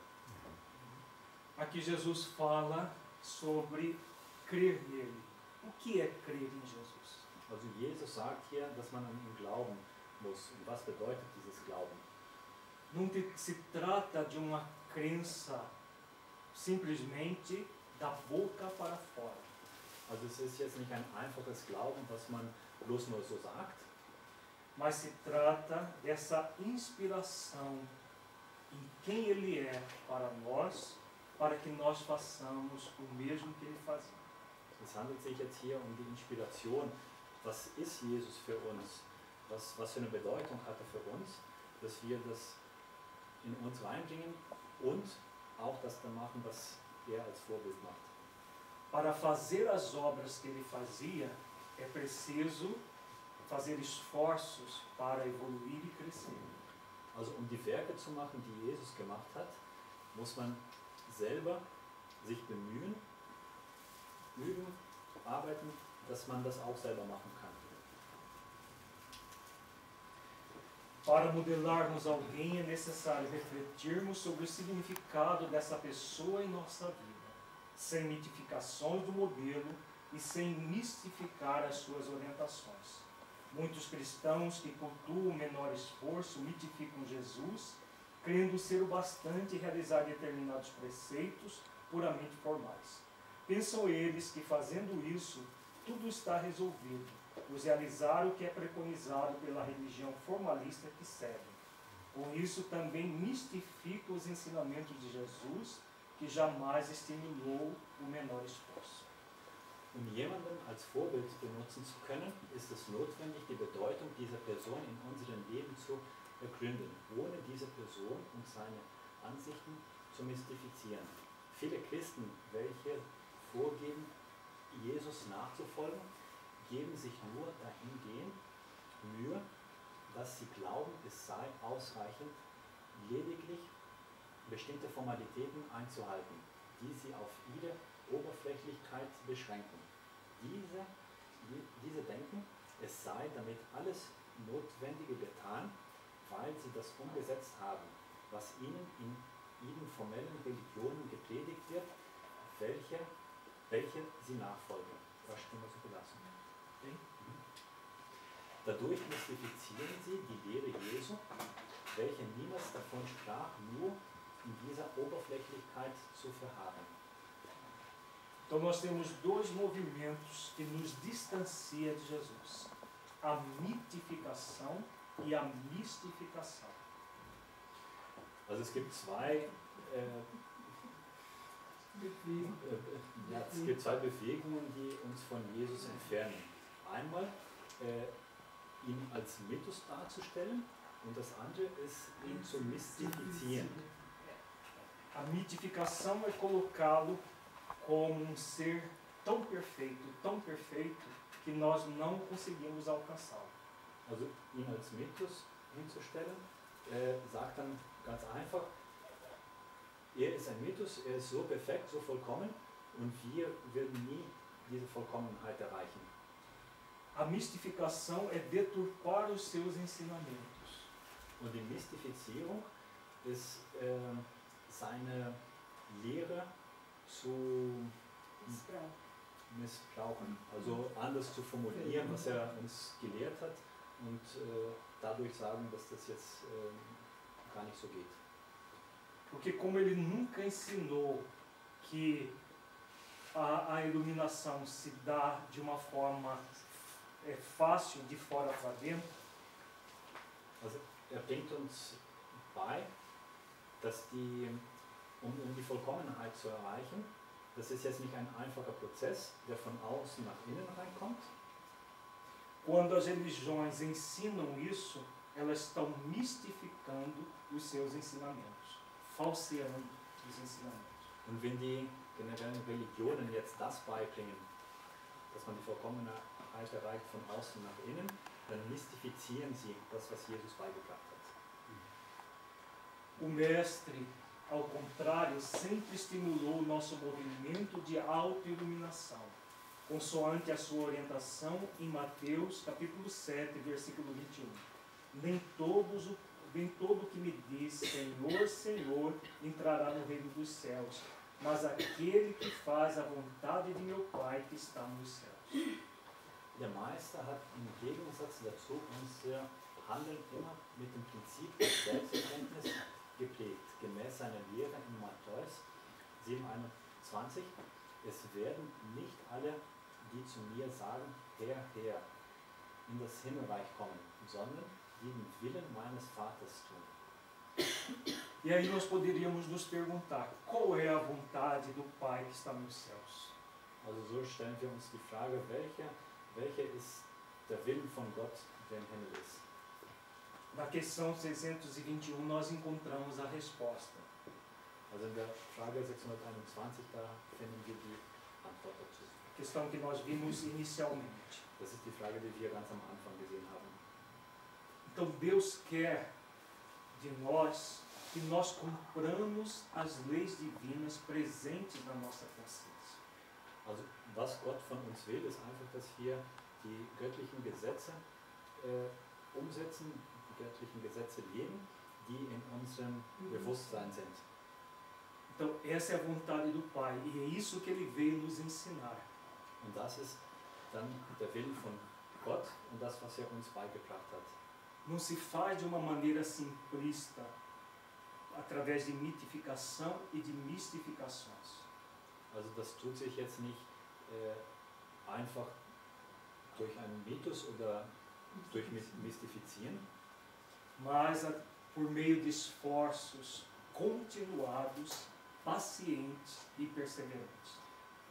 Aqui Jesus fala sobre crer nele. O que é crer em Jesus? Also Jesus sagt hier, dass man an ihn glauben muss. Und was bedeutet dieses Glauben? Não se trata de uma crença simplesmente da boca para fora. Also es ist jetzt nicht ein einfaches Glauben, was man bloß nur so sagt, Mas se trata dessa inspiração em quem Ele é para nós, para que nós façamos o mesmo que Ele fazia. es handelt sich jetzt hier um die Inspiration. Was ist Jesus für uns? Was für eine Bedeutung hat er für uns, dass wir das in uns reinbringen und auch das dann machen, was er als Vorbild macht. Para fazer as obras que Ele fazia, é preciso fazer esforços para evoluir e crescer. Also um die Werke zu machen, die Jesus gemacht hat, muss man selber sich bemühen, üben, arbeiten, dass man das auch selber machen kann. Para modelarmos alguém é necessário refletirmos sobre o significado dessa pessoa em nossa vida, sem mitificações do modelo e sem mistificar as suas orientações. Muitos cristãos que cultuam o menor esforço mitificam Jesus, crendo ser o bastante realizar determinados preceitos puramente formais. Pensam eles que fazendo isso, tudo está resolvido, pois realizar o que é preconizado pela religião formalista que seguem. Com isso também mistifica os ensinamentos de Jesus, que jamais estimulou o menor esforço. Um jemanden als Vorbild benutzen zu können, ist es notwendig, die Bedeutung dieser Person in unserem Leben zu ergründen, ohne diese Person und seine Ansichten zu mystifizieren. Viele Christen, welche vorgeben, Jesus nachzufolgen, geben sich nur dahingehend Mühe, dass sie glauben, es sei ausreichend, lediglich bestimmte Formalitäten einzuhalten, die sie auf ihre Oberflächlichkeit beschränken. Diese denken, es sei damit alles Notwendige getan, weil sie das umgesetzt haben, was ihnen in ihren formellen Religionen gepredigt wird, welche sie nachfolgen. Dadurch mystifizieren sie die Lehre Jesu welche niemals davon sprach, nur in dieser Oberflächlichkeit zu verharren. Então nós temos dois movimentos que nos distancia de Jesus: a mitificação e a mistificação. Also es gibt zwei es gibt zwei Bewegungen, die uns von Jesus entfernen. Einmal ihn als Mythos darzustellen und das andere ist, ihn zu mystifizieren. A mitificação é colocá-lo como ser tão perfeito, que nós não conseguimos alcançá-lo. Also ihn als Mythos hinzustellen, sagt dann ganz einfach, er ist ein Mythos, er ist so perfekt, so vollkommen und wir werden nie diese Vollkommenheit erreichen. A mistificação é deturpar os seus ensinamentos. Und die Mystifizierung ist seine Lehre zu missbrauchen, also anders zu formulieren, was er uns gelehrt hat und dadurch sagen, dass das jetzt gar nicht so geht. Porque como ele nunca ensinou que a iluminação se dá de uma forma fácil, de fora para dentro, Also er bringt uns bei, dass um die Vollkommenheit zu erreichen, das ist jetzt nicht ein einfacher Prozess, der von außen nach innen reinkommt. quando as religiões ensinam isso, elas estão mistificando os seus ensinamentos, falseando os ensinamentos. Und wenn die generellen Religionen jetzt das beibringen, dass man die Vollkommenheit erreicht von außen nach innen, dann mystifizieren sie das, was Jesus beigebracht hat. O mestre, ao contrário, sempre estimulou o nosso movimento de autoiluminação, consoante a sua orientação em Mateus capítulo 7, versículo 21. Nem todo que me diz Senhor, Senhor, entrará no reino dos céus, mas aquele que faz a vontade de meu Pai que está nos céus. Der Meister hat im Gegensatz dazu unser Handeln immer mit dem Prinzip der Selbsterkenntnis geprägt, gemäß seiner Lehre in Matthäus 7,21. Es werden nicht alle, die zu mir sagen, Herr, Herr, in das Himmelreich kommen, sondern die den Willen meines Vaters tun. E aí nós poderíamos nos perguntar, qual é a vontade do Pai que está nos céus? Also so stellen wir uns die Frage, welcher ist der Willen von Gott, der im Himmel ist. Na questão 621 nós encontramos a resposta. Also in der Frage 621, da finden wir die Antwort dazu. A questão que nós vimos inicialmente. Das ist die Frage, die wir ganz am Anfang gesehen haben. Então Deus quer de nós que nós cumpramos as leis divinas presentes na nossa consciência. Also was Gott von uns will, ist einfach, dass wir die göttlichen Gesetze umsetzen, die göttlichen Gesetze leben, die in unserem Bewusstsein sind. Então essa é a vontade do Pai e é isso que Ele veio nos ensinar. Und das ist dann der Wille von Gott und das, was er uns beigebracht hat. Não se faz de uma maneira simplista, através de mitificação e de mistificações. Also das tut sich jetzt nicht einfach durch einen Mythos oder durch Mystifizieren, mas por meio de esforços continuados, pacientes e perseverantes.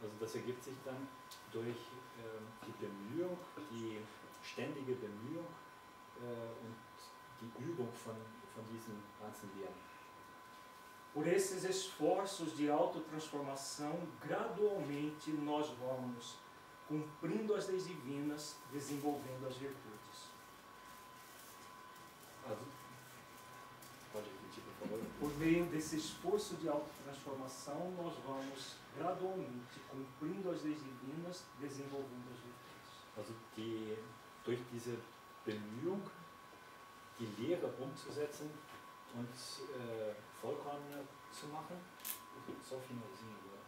Also das ergibt sich dann durch die Bemühung, die ständige Bemühung und die Übung von diesen ganzen Lehren. Por esses esforços de autotransformação, gradualmente nós vamos cumprindo as leis divinas, desenvolvendo as virtudes. Also, pode repetir, por favor? Por meio desse esforço de autotransformação, nós vamos gradualmente cumprindo as leis divinas, desenvolvendo as virtudes. Also durch diese Bemühung, die Lehre umzusetzen und vollkommen zu machen, so finalisieren wir.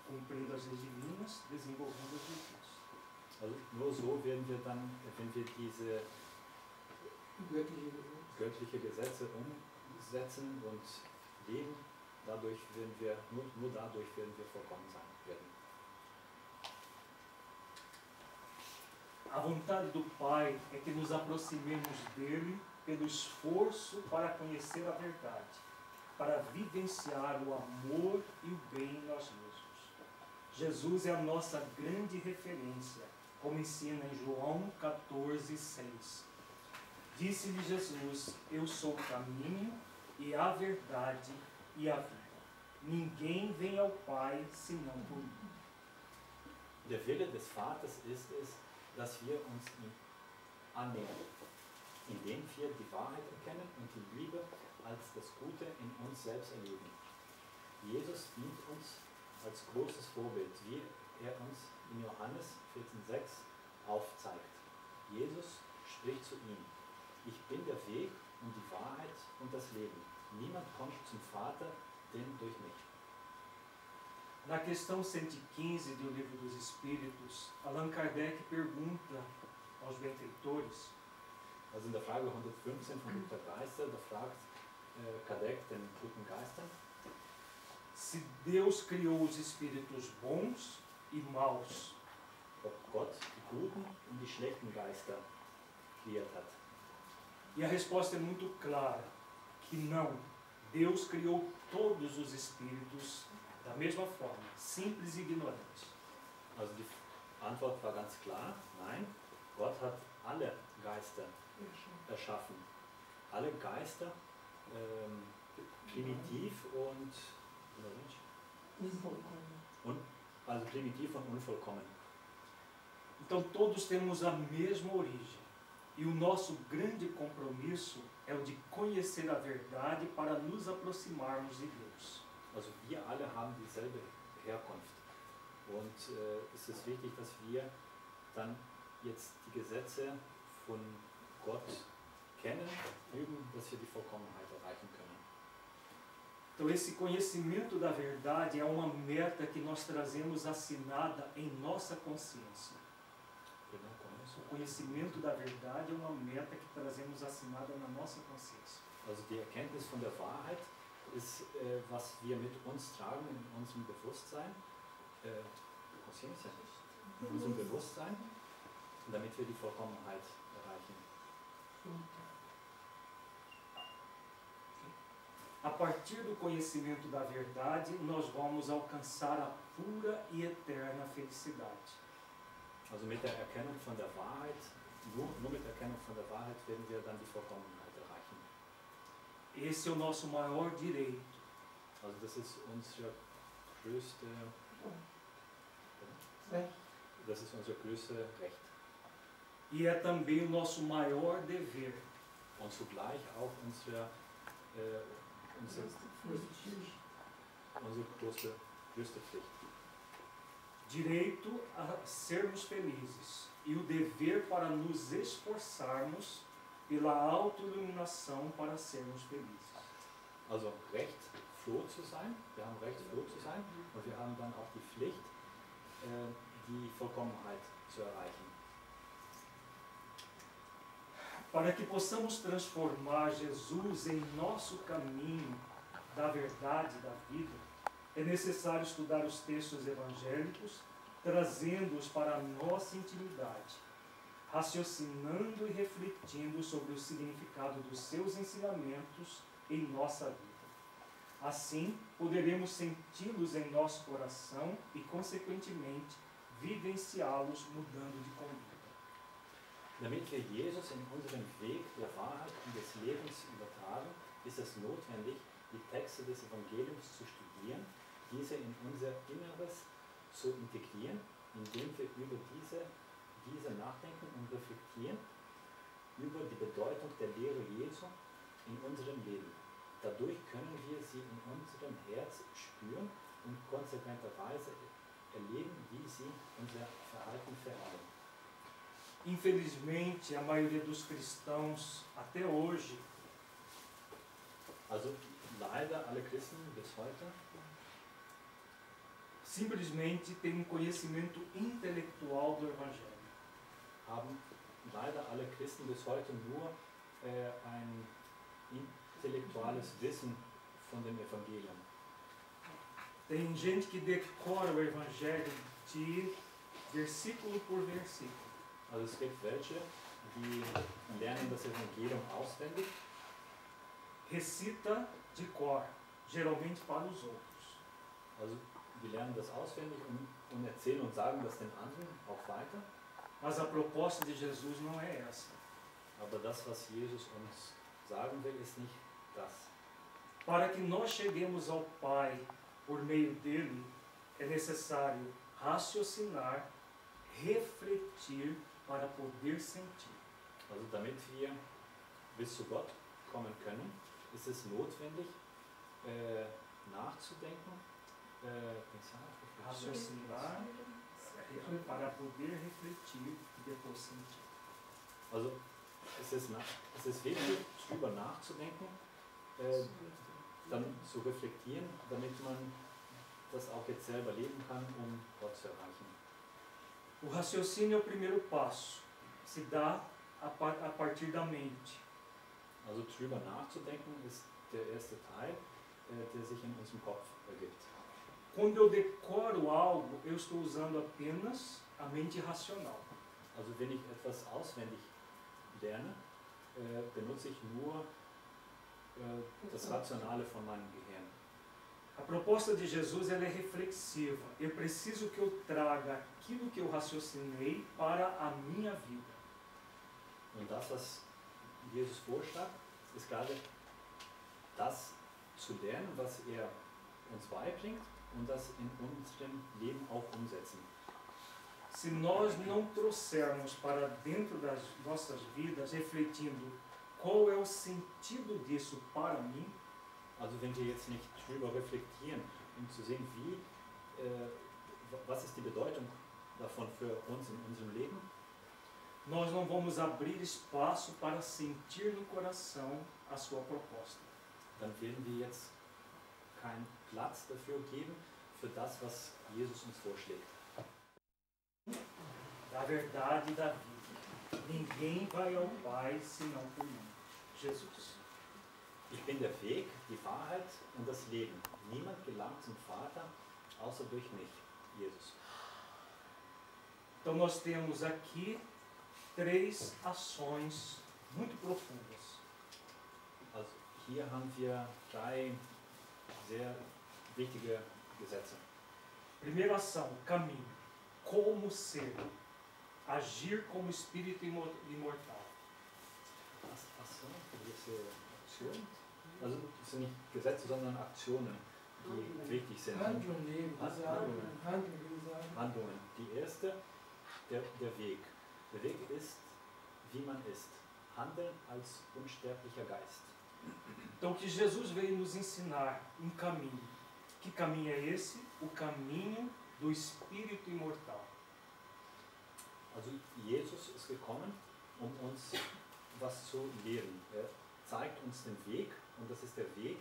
Cumprindo as leis divinas, desenvolvendo as virtudes. Also nur so werden wir dann, wenn wir diese göttliche Gesetze umsetzen und leben, dadurch werden wir, nur dadurch werden wir vollkommen sein werden. A vontade do Pai é que nos aproximemos dele pelo esforço para conhecer a verdade, para vivenciar o amor e o bem em nós mesmos. Jesus é a nossa grande referência, como ensina em João 14:6. Disse-lhe Jesus: Eu sou o caminho e a verdade e a vida. Ninguém vem ao Pai senão por mim. Der Wille des Vaters ist es, dass wir uns ihm annähern, indem wir die Wahrheit erkennen und die Liebe als das Gute in uns selbst erleben. Jesus dient uns als großes Vorbild, wie er uns in Johannes 14,6 aufzeigt. Jesus spricht zu ihm: Ich bin der Weg und die Wahrheit und das Leben. Niemand kommt zum Vater, denn durch mich. Na questão 115 do Livro dos Espíritos, Allan Kardec pergunta aos benfeitores Also in der Frage 115 von Dr. Geister, da fragt Kardec den guten Geistern, se Deus criou os espíritos bons e maus. ob Gott die guten und die schlechten Geister kreiert hat. E a resposta é muito clara, que não. Deus criou todos os espíritos da mesma forma, simples e ignorantes. Also die Antwort war ganz klar, nein, Gott hat alle Geister erschaffen. Alle Geister, primitiv und also primitiv und unvollkommen. Então todos temos a mesma origem. E o nosso grande compromisso é o de conhecer a verdade para nos aproximarmos de Deus. Also wir alle haben dieselbe Herkunft. Und es ist wichtig, dass wir dann jetzt die Gesetze von Gott kennen, üben, dass wir die Vollkommenheit erreichen können. Então esse conhecimento da verdade é uma meta que nós trazemos assinada em nossa consciência. O conhecimento da verdade é uma meta que trazemos assinada na nossa consciência. Also die Erkenntnis von der Wahrheit ist, was wir mit uns tragen in unserem Bewusstsein, Consciência, in unserem Bewusstsein, damit wir die Vollkommenheit erreichen. A partir do conhecimento da verdade, nós vamos alcançar a pura e eterna felicidade. Also mit der Erkennung von der Wahrheit, nur mit der Erkennung von der Wahrheit werden wir dann die Vollkommenheit erreichen. Esse é o nosso maior direito. Also das ist unsere größte, das ist unser größtes Recht. E é também o nosso maior dever. Und zugleich auch unsere größte Pflicht. Direito a sermos felizes e o dever para nos esforçarmos pela autoiluminação para sermos felizes. Also Recht, froh zu sein, wir haben Recht, froh zu sein, und wir haben dann auch die Pflicht, die Vollkommenheit zu erreichen. Para que possamos transformar Jesus em nosso caminho da verdade e da vida, é necessário estudar os textos evangélicos, trazendo-os para a nossa intimidade, raciocinando e refletindo sobre o significado dos seus ensinamentos em nossa vida. Assim, poderemos senti-los em nosso coração e, consequentemente, vivenciá-los mudando de conduta. Damit wir Jesus in unseren Weg der Wahrheit und des Lebens übertragen, ist es notwendig, die Texte des Evangeliums zu studieren, diese in unser Inneres zu integrieren, indem wir über diese nachdenken und reflektieren, über die Bedeutung der Lehre Jesu in unserem Leben. Dadurch können wir sie in unserem Herz spüren und konsequenterweise erleben, wie sie unser Verhalten verändern. Infelizmente, a maioria dos cristãos, até hoje, Also leider alle Christen bis heute simplesmente têm um conhecimento intelectual do Evangelho. haben leider alle Christen bis heute nur ein intellektuelles Wissen von dem Evangelium. Tem gente que decora o Evangelho de versículo por versículo. Also es gibt welche, die lernen das Evangelium auswendig, Recita de cor, geralmente para os outros. also die lernen das auswendig und erzählen und sagen das den anderen auch weiter. Mas a proposta de Jesus não é essa. Aber das, was Jesus uns sagen will, ist nicht das. Para que nós cheguemos ao Pai por meio dele, é necessário raciocinar, refletir para poder sentir. Also damit wir bis zu Gott kommen können, ist es notwendig, nachzudenken, Raciocinar para poder refletir e depois sentir. Also es ist wichtig, darüber nachzudenken, dann zu reflektieren, damit man das auch jetzt selber leben kann, um Gott zu erreichen. O raciocínio é o primeiro passo, se dá a partir da mente. Also drüber nachzudenken ist der erste Teil, der sich in unserem Kopf ergibt. Quando eu decoro algo, eu estou usando apenas a mente racional. Also wenn ich etwas auswendig lerne, benutze ich nur das Rationale von meinem Gehirn. A proposta de Jesus ela é reflexiva. Eu preciso que eu traga aquilo que eu raciocinei para a minha vida. Und das, was Jesus vorschlägt, ist gerade das zu lernen, was er uns beibringt und das in unserem Leben auch umsetzen. Se nós não trouxermos para dentro das nossas vidas, refletindo qual é o sentido disso para mim, Also wenn wir jetzt nicht drüber reflektieren, um zu sehen, was ist die Bedeutung davon für uns in unserem Leben, nós não vamos abrir espaço para sentir no coração a sua proposta. dann werden wir jetzt keinen Platz dafür geben, für das, was Jesus uns vorschlägt. Da verdade e da vida. Ninguém vai ao Pai senão por mim. Jesus. Ich bin der Weg, die Wahrheit und das Leben. Niemand gelangt zum Vater, außer durch mich, Jesus. Então nós temos aqui 3 ações muito profundas. Also hier haben wir 3 sehr wichtige Gesetze. Primeira ação, caminho. Como ser. Agir como espírito imortal. Aktion, gewisse Aktionen. Also es sind nicht Gesetze, sondern Aktionen, die wichtig sind. Handlungen, Handlungen. Die erste, der Weg. Der Weg ist, wie man ist. Handeln als unsterblicher Geist. Então que Jesus veio nos ensinar um caminho. Que caminho é esse? O caminho do espírito imortal. Also Jesus ist gekommen, um uns was zu lehren. Er zeigt uns den Weg und das ist der Weg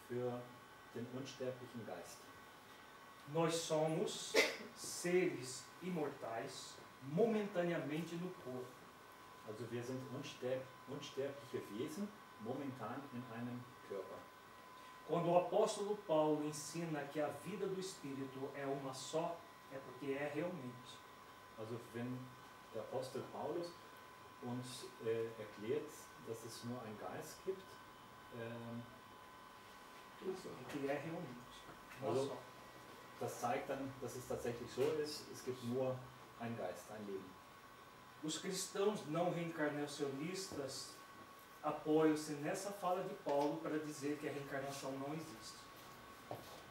für den unsterblichen Geist. Nós somos seres imortais momentaneamente no corpo. Also wir sind unsterbliche Wesen, momentan in einem Körper. Quando o apóstolo Paulo ensina que a vida do espírito é uma só, é porque é realmente. Also wenn der Apostel Paulus uns erklärt, dass es nur einen Geist gibt, Que é realmente. Uma Also, só. das zeigt dann, dass es tatsächlich so ist, es gibt nur einen Geist, ein Leben. Os cristãos não reencarnacionistas apoiam-se nessa fala de Paulo para dizer que a reencarnação não existe.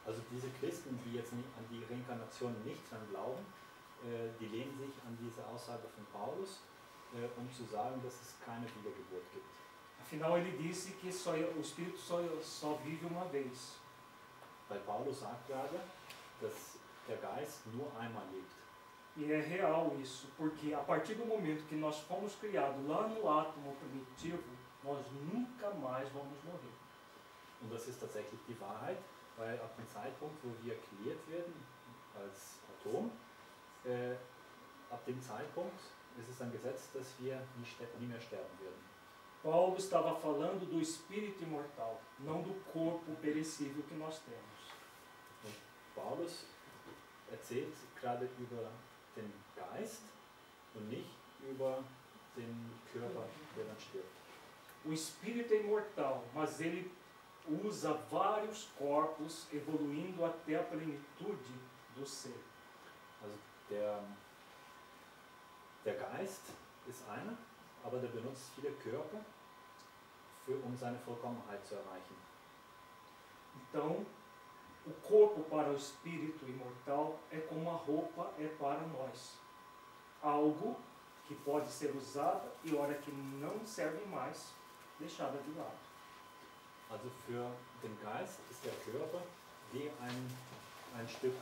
Also diese Christen, die jetzt nicht, an die Reinkarnation nicht dran glauben, die lehnen sich an diese Aussage von Paulus, um zu sagen, dass es keine Wiedergeburt gibt. Afinal, ele disse que o espírito só vive uma vez. Weil Paulus sagt gerade, dass der Geist nur einmal lebt. E é real isso, porque a partir do momento que nós fomos criados lá no átomo primitivo, nós nunca mais vamos morrer. Und das ist tatsächlich die Wahrheit, weil ab dem Zeitpunkt, wo wir kreiert werden als Atom, ab dem Zeitpunkt ist es ein Gesetz, dass wir nie mehr sterben werden. Paulo estava falando do espírito imortal, não do corpo perecível que nós temos. Paulus erzählt gerade über den Geist und nicht über den Körper, der dann stirbt. O espírito é imortal, mas ele usa vários corpos, evoluindo até a plenitude do ser. Also der Geist ist einer, aber der benutzt viele Körper, um seine Vollkommenheit zu erreichen. Então, o corpo para o espírito imortal é como a roupa é para nós. Algo que pode ser usado e, hora que não serve mais, deixada de lado. Also für den Geist ist der Körper wie ein Stück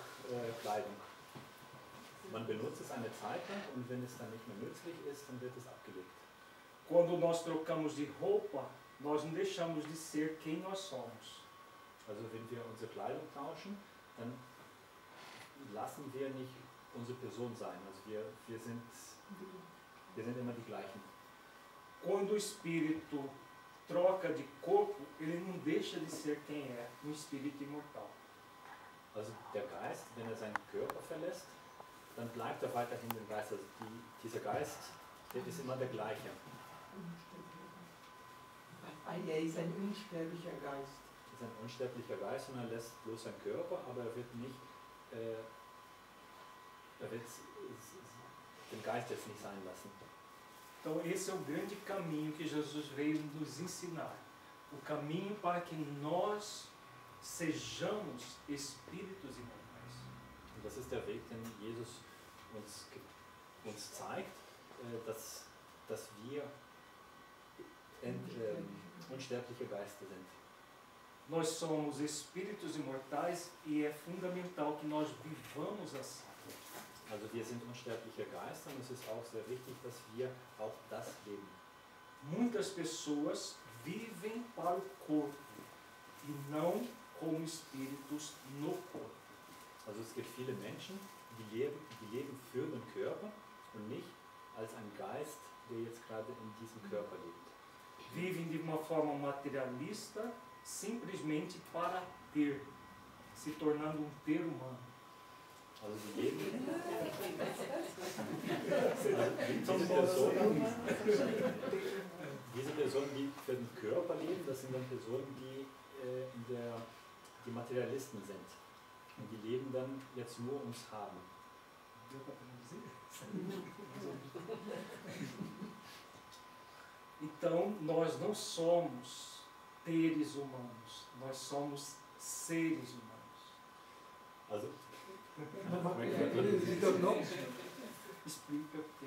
Kleidung. Man benutzt es eine Zeit lang und wenn es dann nicht mehr nützlich ist, dann wird es abgelegt. Quando nós trocamos de roupa, nós não deixamos de ser quem nós somos. Also wenn wir unsere Kleidung tauschen, dann lassen wir nicht unsere Person sein. Also wir sind immer die gleichen. Quando o espírito troca de corpo, ele não deixa de ser quem é, um espírito imortal. Also der Geist, wenn er seinen Körper verlässt, dann bleibt er weiterhin der Geist. Also dieser Geist, der ist immer der gleiche. Er ist ein unsterblicher Geist. Er ist ein unsterblicher Geist und er lässt bloß seinen Körper, aber er wird nicht, den Geist jetzt nicht sein lassen. Então esse é o grande caminho que Jesus veio nos ensinar. O caminho para que nós sejamos espíritos imortais. Und das ist der Weg, den Jesus uns zeigt, dass wir unsterbliche Geister sind. Nós somos espíritos imortais e é fundamental que nós vivamos assim. Also wir sind unsterbliche Geister und es ist auch sehr wichtig, dass wir auch das leben. Muitas pessoas vivem para o corpo e não como espíritos no corpo. Also es gibt viele Menschen, die leben für den Körper und nicht als ein Geist, der jetzt gerade in diesem Körper lebt. Vivem de uma forma materialista, simplesmente para ter, se tornando um ter humano. Also die leben diese Personen, die für den Körper leben, das sind dann Personen, die Materialisten sind. Und die leben dann jetzt nur ums Haben. Então, nós não somos teres humanos, nós somos seres humanos. Also, Explica o que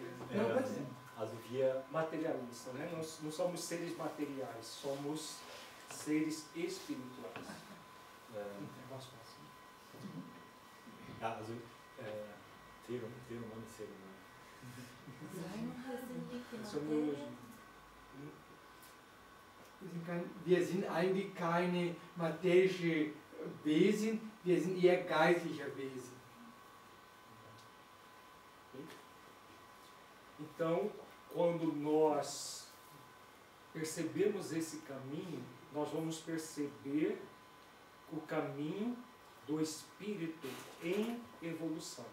also wir, materialista, né? Nós não somos seres materiais, somos seres espirituais. É mais fácil. ja, also Theoman ist Theoman. Wir sind eigentlich keine materische Wesen, wir sind eher geistliche Wesen. Então, quando nós percebemos esse caminho, nós vamos perceber o caminho do espírito em evolução.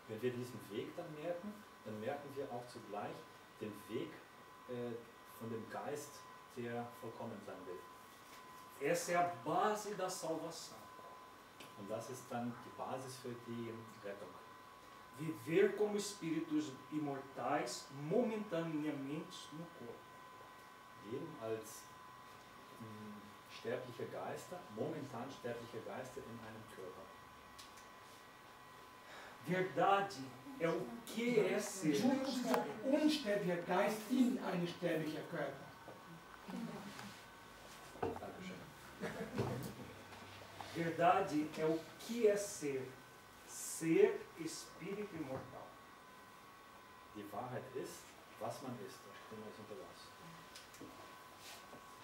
Wenn wir diesen Weg dann merken wir auch zugleich den Weg von dem Geist, der vollkommen sein will. Essa é a base da salvação. Und das ist dann die Basis für die Rettung. Viver como espíritos imortais momentaneamente no corpo. Leben als sterbliche Geister, momentan sterbliche Geister in einem Körper. Verdade é o que é ser. Unsterblicher Geist in ein sterblicher Körper. Dankeschön. Verdade é o que é ser. Ser espírito imortal. Die Wahrheit ist, was man ist. Da stehen wir unter was.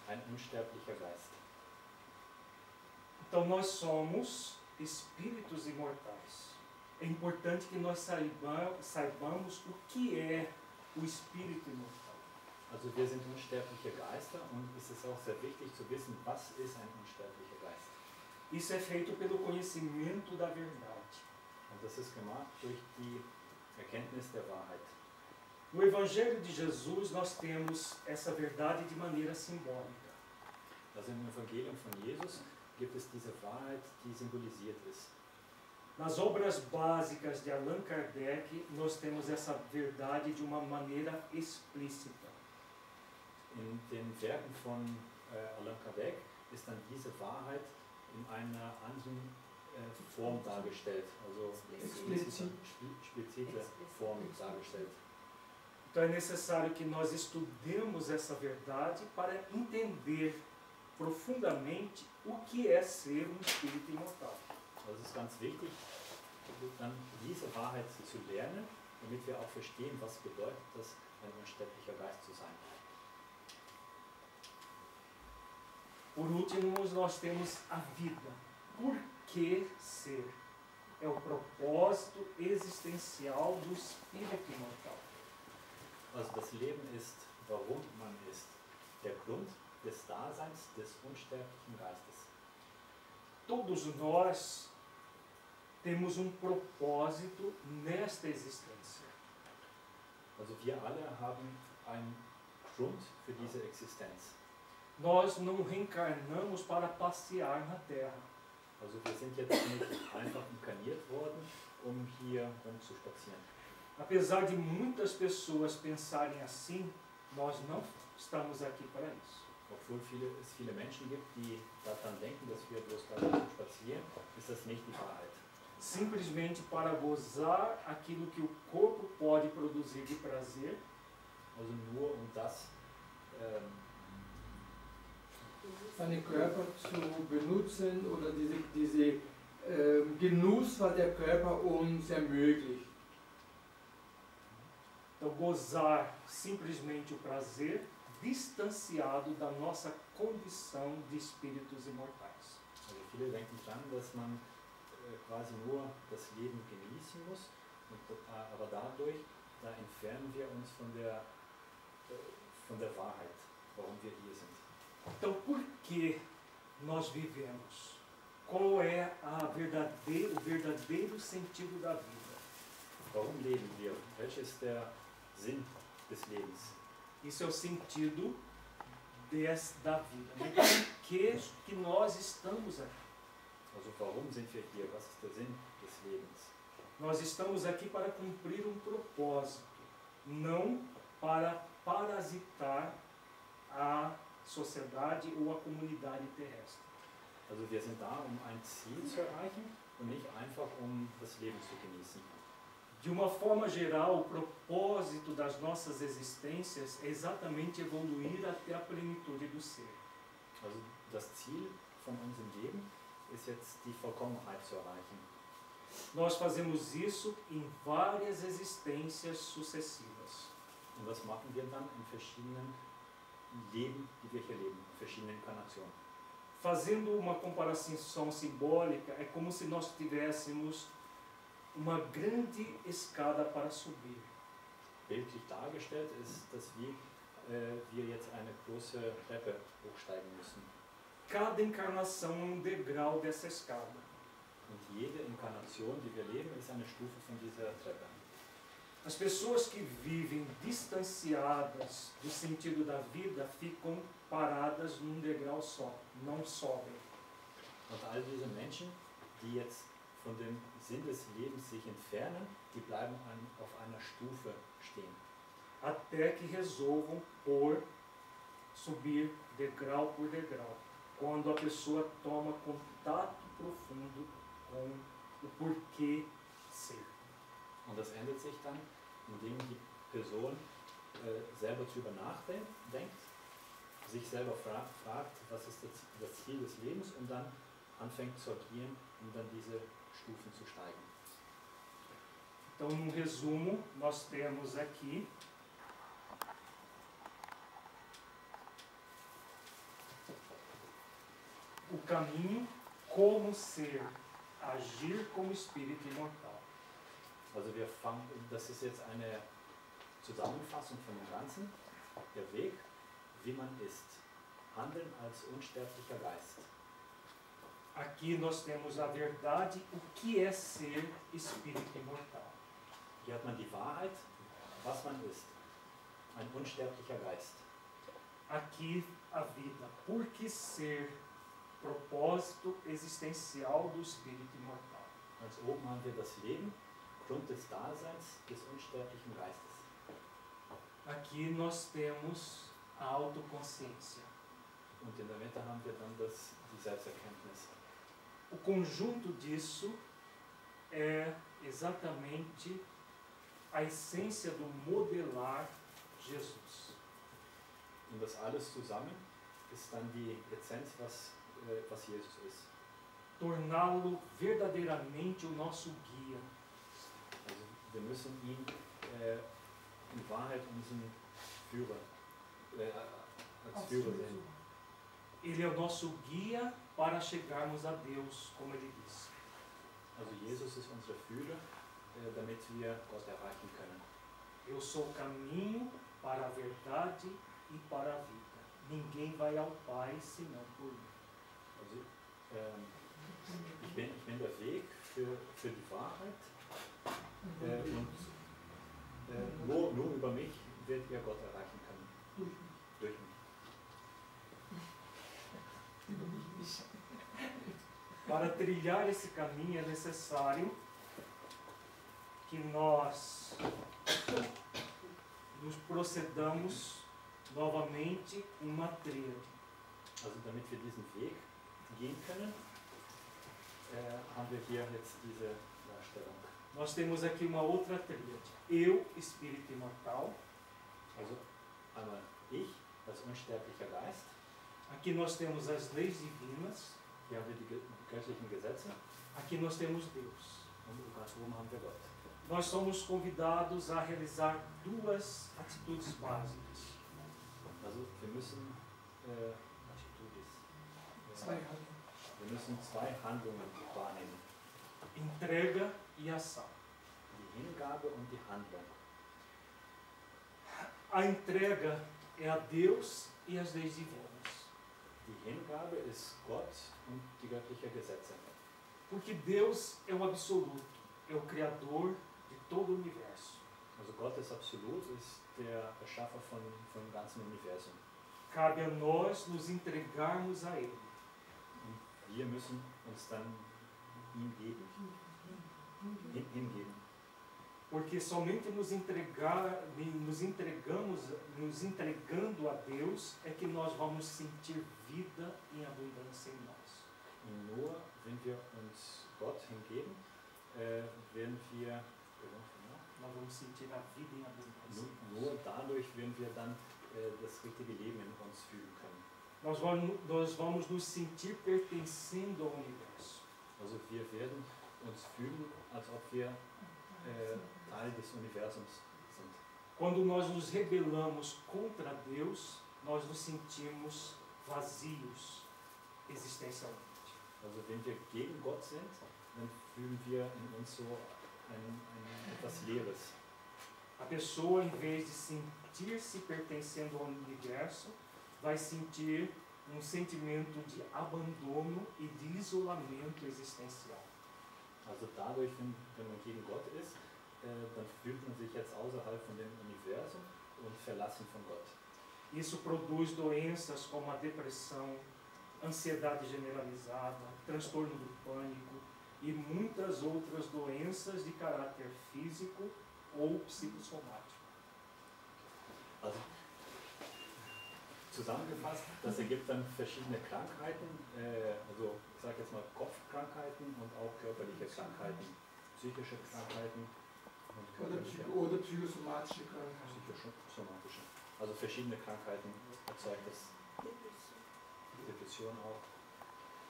Ein unsterblicher Geist. Então nós somos espíritos imortais. É importante que nós saibamos o que é o espírito imortal. Also wir sind unsterbliche Geister und es ist auch sehr wichtig zu wissen, was ist ein unsterblicher Geist. Isso é feito pelo conhecimento da verdade. Und das ist gemacht durch die Erkenntnis der Wahrheit. No Evangelho de Jesus nós temos essa verdade de maneira simbólica. Also im Evangelium von Jesus gibt es diese Wahrheit, die symbolisiert ist. Nas obras básicas de Allan Kardec, nós temos essa verdade de uma maneira explícita. In den Werken von Allan Kardec ist dann diese Wahrheit in einer anderen Form dargestellt, also explizite Form dargestellt. Então é necessário que nós estudemos essa verdade para entender profundamente o que é ser um espírito imortal. Also es ist ganz wichtig, dann diese Wahrheit zu lernen, damit wir auch verstehen, was bedeutet es, ein unsterblicher Geist zu sein. Por último, nós temos a vida. Por que ser? É o propósito existencial do espírito imortal. Also das Leben ist, warum man ist, der Grund des Daseins des unsterblichen Geistes. Todos nós temos um propósito nesta existência. Also wir alle haben einen Grund für diese Existenz. Nós não reencarnamos para passear na Terra. Also wir sind jetzt nicht einfach inkarniert worden, um hier rumzuspazieren. Apesar de muitas pessoas pensarem assim, nós não estamos aqui para isso. Obwohl es viele Menschen gibt, die daran denken, dass wir bloß da sind spazieren, ist das nicht die Wahrheit. Simplesmente para gozar aquilo que o corpo pode produzir de prazer, Also nur um das seinen Körper zu benutzen oder diese Genuss, was der Körper uns ermöglicht. então gozar simplesmente o prazer, distanciado da nossa condição de espíritos imortais. Also viele denken dran, dass man quasi nur das Leben genießen muss, aber dadurch, da entfernen wir uns von der Wahrheit, warum wir hier sind. Então, por que nós vivemos? Qual é o verdadeiro sentido da vida? Warum leben wir? Welcher ist der Sinn des Lebens? Isso é o sentido da vida. Por que nós estamos aqui? Also warum sind wir hier? Was ist der Sinn des Lebens? Nós estamos aqui para cumprir um propósito, não para parasitar a sociedade ou a comunidade terrestre. Also wir sind da, um ein Ziel zu erreichen und nicht einfach um das Leben zu genießen. De uma forma geral, o propósito das nossas existências é exatamente evoluir até a plenitude do ser. Also das Ziel von unserem Leben ist jetzt die Vollkommenheit zu erreichen. Nós fazemos isso em várias existências sucessivas. Und das machen wir dann in verschiedenen Leben, die wir hier leben, in verschiedenen Inkarnationen. Fazendo uma comparação simbólica, é como se nós tivéssemos uma grande escada para subir. Bildlich dargestellt ist, dass wir jetzt eine große Treppe hochsteigen müssen. Cada encarnação é um degrau dessa escada. Und jede Inkarnation, die wir leben, ist eine Stufe von dieser Treppe. As pessoas que vivem distanciadas do sentido da vida ficam paradas num degrau só, não sobem. Und all diese Menschen, die jetzt von dem Sinn des Lebens sich entfernen, die bleiben auf einer Stufe stehen. Até que resolvam por subir degrau por degrau. Quando a pessoa toma contato profundo com o porquê ser. Und das ändert sich dann, indem die Person selber darüber nachdenkt, sich selber fragt, was ist das Ziel des Lebens und dann anfängt zu agieren, um dann diese Stufen zu steigen. Então, no resumo, nós temos aqui o caminho, como ser, agir como espírito imortal. Also das ist jetzt eine Zusammenfassung von dem Ganzen. der Weg, wie man ist. Handeln als unsterblicher Geist. Aqui nós temos a verdade, o que é ser espírito imortal. Hier hat man die Wahrheit, was man ist. Ein unsterblicher Geist. Aqui a vida, por que ser propósito existencial do espírito imortal. Ganz oben haben wir das Leben, Grund des Daseins des unsterblichen Geistes. Aqui nós temos a autoconsciência. Und in der Mitte haben wir dann die Selbsterkenntnis. O conjunto disso é exatamente a essência do modelar Jesus. Und das alles zusammen ist dann die Essenz, was Jesus ist. Torná-lo verdadeiramente o nosso guia. Also wir müssen ihn in Wahrheit unseren Führer, als Führer sehen. Ele é o nosso guia para chegarmos a Deus, como ele disse. Also Jesus ist unser Führer, damit wir Gott erreichen können. Eu sou o caminho para a verdade e para a vida. Ninguém vai ao Pai senão por mim. Also ich bin der Weg für die Wahrheit und nur über mich werdet ihr Gott erreichen können. Durch mich. Para trilhar esse caminho é necessário que nós nos procedamos novamente uma tríade. Also damit wir diesen Weg gehen können, haben wir hier jetzt diese Darstellung. Nós temos aqui uma outra tríade. Eu, espírito imortal. Also einmal ich als unsterblicher Geist. Aqui nós temos as leis divinas. Hier haben wir die göttlichen Gesetze. Aqui nós temos Deus. Und ganz oben haben wir Gott. Nós somos convidados a realizar duas atitudes básicas. Also wir müssen wir müssen zwei Handlungen wahrnehmen. Entrega e ação. Die Hingabe und die Handlung. A entrega é a Deus e as leis divinas. Die Hingabe ist Gott und die göttlichen Gesetze. Porque Deus é o absoluto, é o Criador de todo o universo. Also Gott ist absolut, ist der Erschaffer von dem ganzen Universum. Cabe a nós nos entregarmos a Ele. Und wir müssen uns dann ihm geben, hingeben. Porque somente nos entregando a Deus é que nós vamos sentir vida em abundância em nós. Und nur wenn wir uns Gott hingeben, werden wir Nós vamos sentir a vida em abundância. nur dadurch werden wir dann das richtige Leben in uns fühlen können. Nós vamos nos sentir pertencendo ao universo. Also wir werden uns fühlen, als ob wir Teil des Universums sind. Quando nós nos rebelamos contra Deus, nós nos sentimos vazios existencialmente. Also wenn wir gegen Gott sind, dann fühlen wir in uns so etwas Leeres. A pessoa, em vez de sentir-se pertencendo ao universo, vai sentir um sentimento de abandono e de isolamento existencial. Also dadurch, wenn man gegen Gott ist, dann fühlt man sich jetzt außerhalb von dem Universum und verlassen von Gott. Isso produz doenças como a depressão, ansiedade generalizada, transtorno do pânico e muitas outras doenças de caráter físico ou psicossomático. Also zusammengefasst, das ergibt dann verschiedene Krankheiten, also ich sage jetzt mal Kopfkrankheiten und auch körperliche Krankheiten, psychische Krankheiten und körperliche Oder psychosomatische Krankheiten. psychosomatische. Also verschiedene Krankheiten erzeugt das. Depression auch.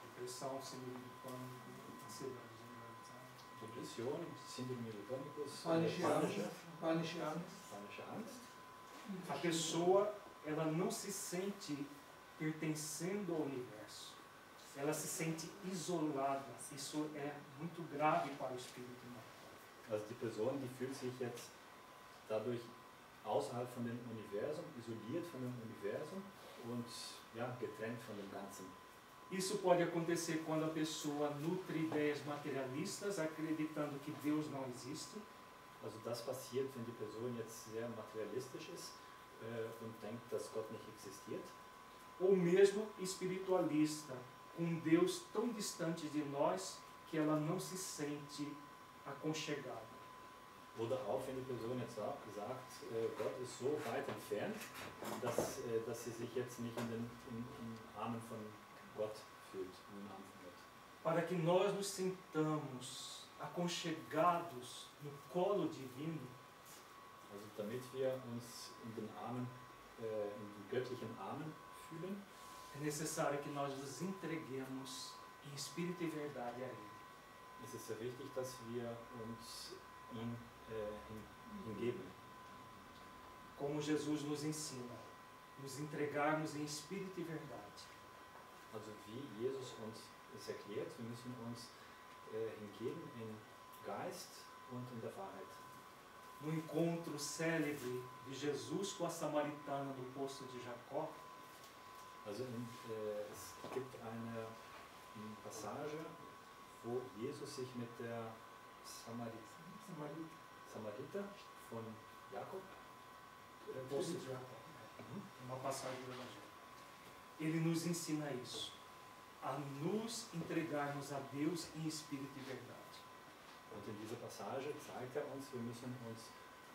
Depressão, síndrome do pânico, ansiedade generalizada. Depression, Síndrome do Pânico, Panische Angst. panische Angst. A pessoa, ela não se sente pertencendo ao universo. Ela se sente isolada. Isso é muito grave para o espírito humano. Also die Person, die fühlt sich jetzt dadurch außerhalb von dem Universum, isoliert von dem Universum und ja, getrennt von dem Ganzen. Isso pode acontecer quando a pessoa nutre ideias materialistas, acreditando que Deus não existe, Also das passiert, wenn die Person jetzt sehr materialistisch ist und denkt, dass Gott nicht existiert. ou mesmo espiritualista, com um Deus tão distante de nós que ela não se sente aconchegada. Oder auch wenn die Person jetzt sagt, Gott ist so weit entfernt, dass sie sich jetzt nicht in Armen von Gott fühlt, in den Armen von Gott. Para que nós nos sintamos aconchegados no colo divino, Also damit wir uns in den Armen, in den göttlichen Armen fühlen, é necessário que nós nos entreguemos em espírito e verdade a Ele. ist es sehr wichtig, dass wir uns ihm hingeben. Como Jesus nos ensina, nos entregarmos em espírito e verdade. Also wie Jesus uns es erklärt, wir müssen uns hingeben in Geist und in der Wahrheit. No encontro célebre de Jesus com a samaritana no poço de Jacó, Also es gibt eine Passage, wo Jesus sich mit der Samariter von Jakob poço de Jacó, uma passagem do Evangelho. Ele nos ensina isso, a nos entregarmos a Deus em espírito e verdade. Und in dieser Passage zeigt er uns, wir müssen uns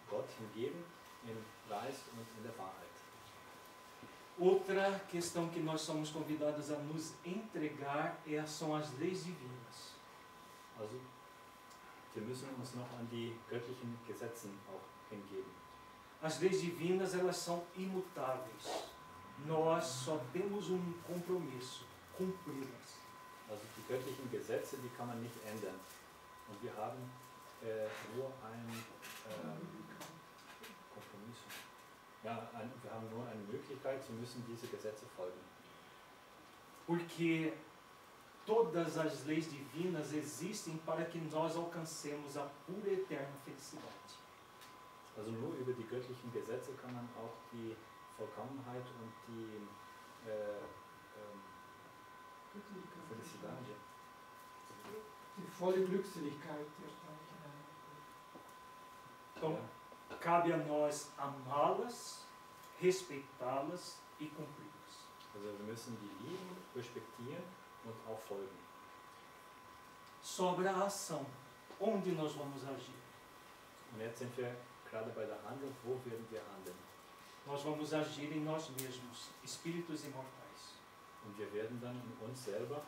Gott hingeben im Geist und in der Wahrheit. Outra questão que nós somos convidados a nos entregar são as leis divinas. Also wir müssen uns noch an die göttlichen Gesetzen auch hingeben. As leis divinas, elas são imutáveis. Nós só temos um compromisso, cumpri-las. Also die göttlichen Gesetze, die kann man nicht ändern. Und wir haben nur ein Kompromiss. Ja, wir haben nur eine Möglichkeit, wir müssen diese Gesetze folgen. Porque todas as leis divinas existem para que nós alcancemos a pura e eterna felicidade. Also nur über die göttlichen Gesetze kann man auch die Vollkommenheit und die Felicidade, Die volle Glückseligkeit erreichen. Então, cabe a nós amá-las, respeitá-las e cumpri-las. Also wir müssen die lieben, respektieren und auch folgen. Sobra a ação. Onde nós vamos agir? Und jetzt sind wir gerade bei der Handlung, wo werden wir handeln? Nós vamos agir em nós mesmos, espíritos imortais. Und wir werden dann in uns selber,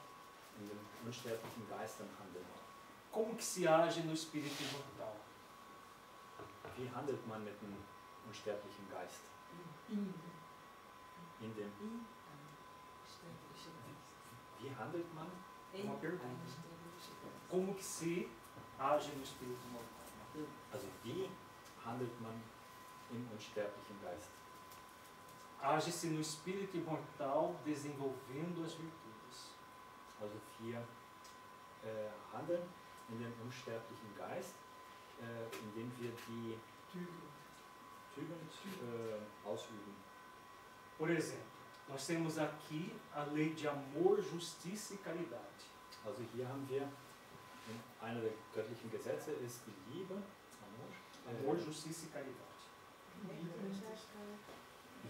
in den unsterblichen Geistern handeln. Como que se age no espírito imortal? Wie handelt man mit dem unsterblichen Geist? In dem, wie handelt man? Uma pergunta. Como que se age no espírito imortal? Also wie handelt man im unsterblichen Geist? Age-se no espírito imortal desenvolvendo as virtudes. Also wir handeln in dem unsterblichen Geist, indem wir die Tugend ausüben. Por exemplo, nós temos aqui a lei de amor, justiça e caridade. Also hier haben wir, einer der göttlichen Gesetze ist die Liebe, Amor, justiça e caridade.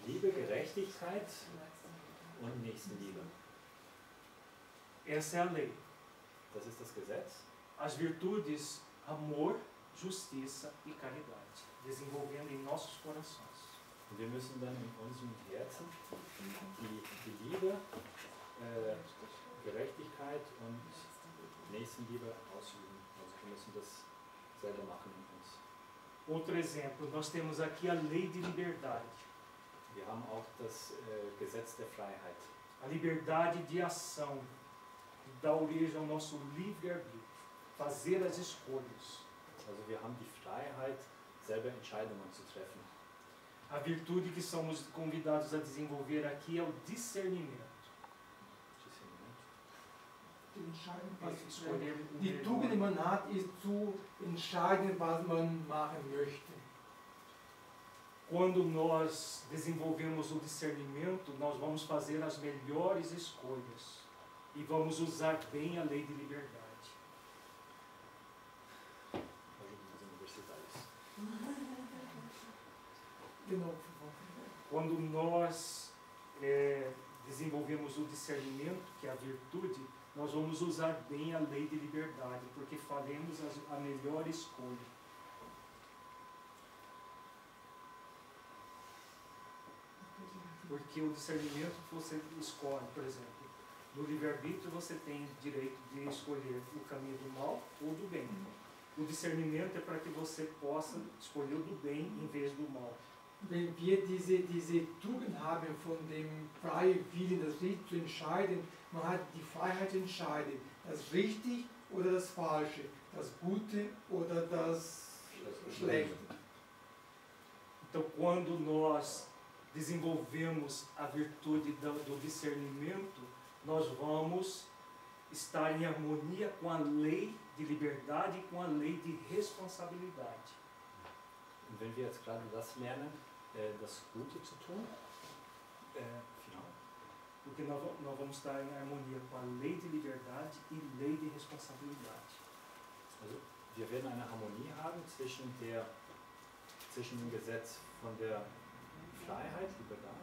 Liebe, Gerechtigkeit und Nächstenliebe. Essa é a lei. Das ist das Gesetz. As virtudes, amor, justiça e caridade, desenvolvendo em nossos corações. Und wir müssen dann in unserem Herzen die Liebe, Gerechtigkeit und Nächstenliebe ausüben. Also wir müssen das selber machen in uns. Outro exemplo, nós temos aqui a lei de liberdade. Wir haben auch das Gesetz der Freiheit. A liberdade de ação, que dá origem ao nosso livre-arbítrio, fazer as escolhas. Also wir haben die Freiheit, selber Entscheidungen zu treffen. A virtude que somos convidados a desenvolver aqui é o discernimento. Escolher o Die Tugend, die melhor. man hat, ist zu entscheiden, was man machen möchte. quando nós desenvolvemos o discernimento, nós vamos fazer as melhores escolhas e vamos usar bem a lei de liberdade. Ajuda os universitários. Genau, por favor. Quando nós desenvolvemos o discernimento, que é a virtude, nós vamos usar bem a lei de liberdade, porque faremos a melhor escolha. Porque o discernimento você escolhe, por exemplo, no livre-arbítrio você tem direito de escolher o caminho do mal ou do bem. O discernimento é para que você possa escolher o do bem em vez do mal. Wenn wir diese Tugend haben, von dem freien Willen, das richtig zu entscheiden, man hat die Freiheit zu entscheiden, das richtig oder das falsche, das Gute oder das Schlechte. Então, quando nós desenvolvemos a virtude do discernimento, nós vamos estar em harmonia com a lei de liberdade e com a lei de responsabilidade. Und wenn wir jetzt gerade das lernen, das Gute zu tun, final, Porque nós vamos estar em harmonia com a lei de liberdade e lei de responsabilidade. also wir werden eine Harmonie haben zwischen dem Gesetz von der Freiheit, Liberdade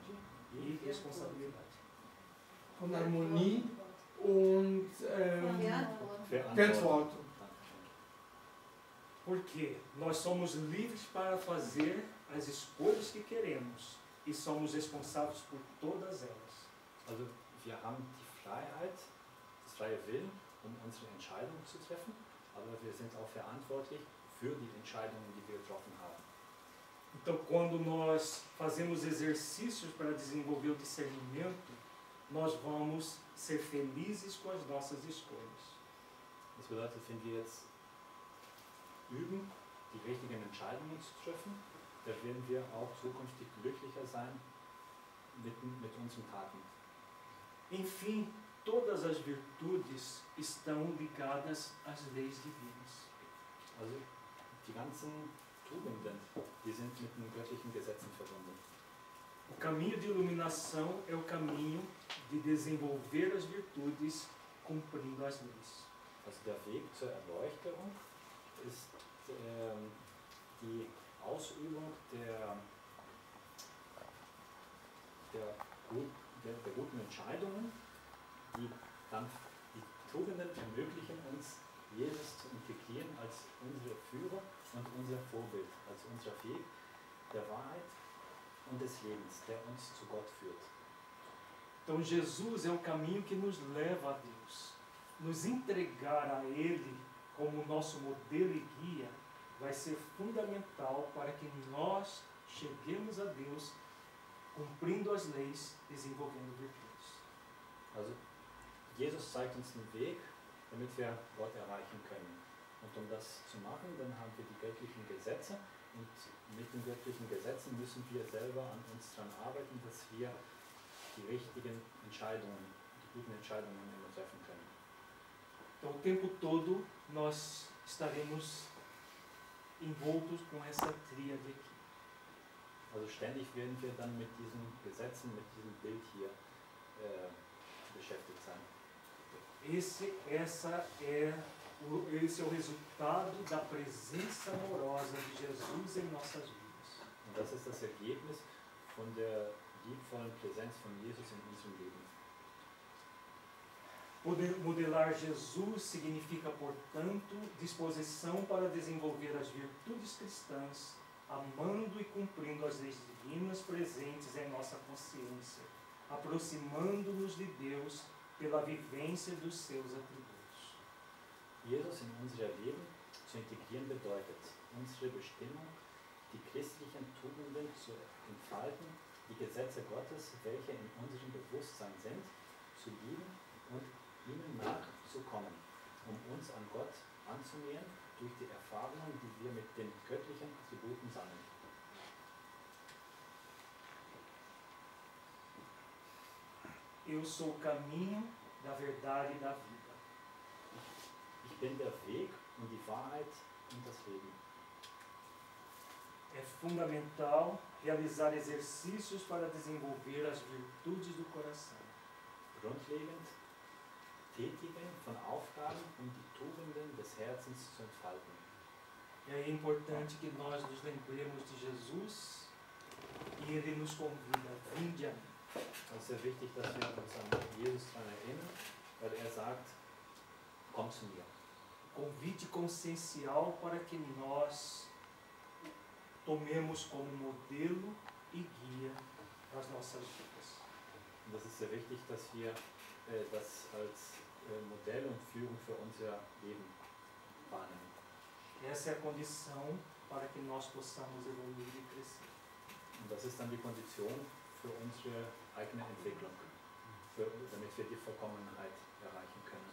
E responsabilidade. Von Harmonie und Verantwortung. Porque nós somos livres para fazer as escolhas que queremos e somos responsáveis por todas elas. Also wir haben die Freiheit, das freie Willen, um unsere Entscheidungen zu treffen, aber wir sind auch verantwortlich für die Entscheidungen, die wir getroffen haben. Então, quando nós fazemos exercícios para desenvolver o discernimento, nós vamos ser felizes com as nossas escolhas. Das bedeutet, wenn wir jetzt üben, die richtigen Entscheidungen zu treffen, dann werden wir auch zukünftig glücklicher sein mit unseren Taten. Enfim, todas as virtudes estão ligadas às leis divinas. Also die ganzen Tugenden, die sind mit den göttlichen Gesetzen verbunden. O caminho de iluminação é o caminho de desenvolver as virtudes cumprindo as leis. Also der Weg zur Erleuchtung ist die Ausübung der guten Entscheidungen, die dann die Tugenden ermöglichen uns, Jesus zu integrieren als unsere Führer und unser Vorbild, als unser Weg der Wahrheit und des Lebens, der uns zu Gott führt. Então Jesus é o caminho que nos leva a Deus. Nos entregar a Ele como nosso modelo e guia vai ser fundamental para que nós cheguemos a Deus cumprindo as leis, desenvolvendo virtudes. Also Jesus zeigt uns den Weg, damit wir Gott erreichen können. Und um das zu machen, dann haben wir die göttlichen Gesetze und mit den göttlichen Gesetzen müssen wir selber an uns daran arbeiten, dass wir die richtigen Entscheidungen, die guten Entscheidungen immer treffen können. Então, o tempo todo nós estaremos envoltos com essa tríade aqui. Also ständig werden wir dann mit diesen Gesetzen, mit diesem Bild hier beschäftigt sein. Esse é o resultado da presença amorosa de Jesus em nossas vidas. Und das ist das Ergebnis von der liebvollen Präsenz von Jesus in unserem Leben. Modelar Jesus significa, portanto, disposição para desenvolver as virtudes cristãs, amando e cumprindo as leis divinas presentes em nossa consciência, aproximando-nos de Deus pela vivência dos seus atributos. Jesus in unser Leben zu integrieren bedeutet, unsere Bestimmung, die christlichen Tugenden zu entfalten, die Gesetze Gottes, welche in unserem Bewusstsein sind, zu lieben und ihnen nachzukommen, um uns an Gott anzunähern durch die Erfahrungen, die wir mit den göttlichen Attributen sammeln. Eu sou o caminho da verdade e da vida. Ich bin der Weg und die Wahrheit und das Leben. É fundamental realizar exercícios para desenvolver as virtudes do coração. Grundlegend Tätigen von Aufgaben, um die Tugenden des Herzens zu entfalten. E aí é importante que nós nos lembremos de Jesus e Ele nos convida, vinde a mim. Es ist sehr wichtig, dass wir uns an Jesus daran erinnern, weil er sagt, komm zu mir. Convite consciencial para que nós tomemos como modelo e guia as nossas vidas. Und das ist sehr wichtig, dass wir das als Modell und Führung für unser Leben wahrnehmen. Essa é a condição para que nós possamos evoluir e crescer. Und das ist dann die Kondition für unsere eigene Entwicklung, damit wir die Vollkommenheit erreichen können.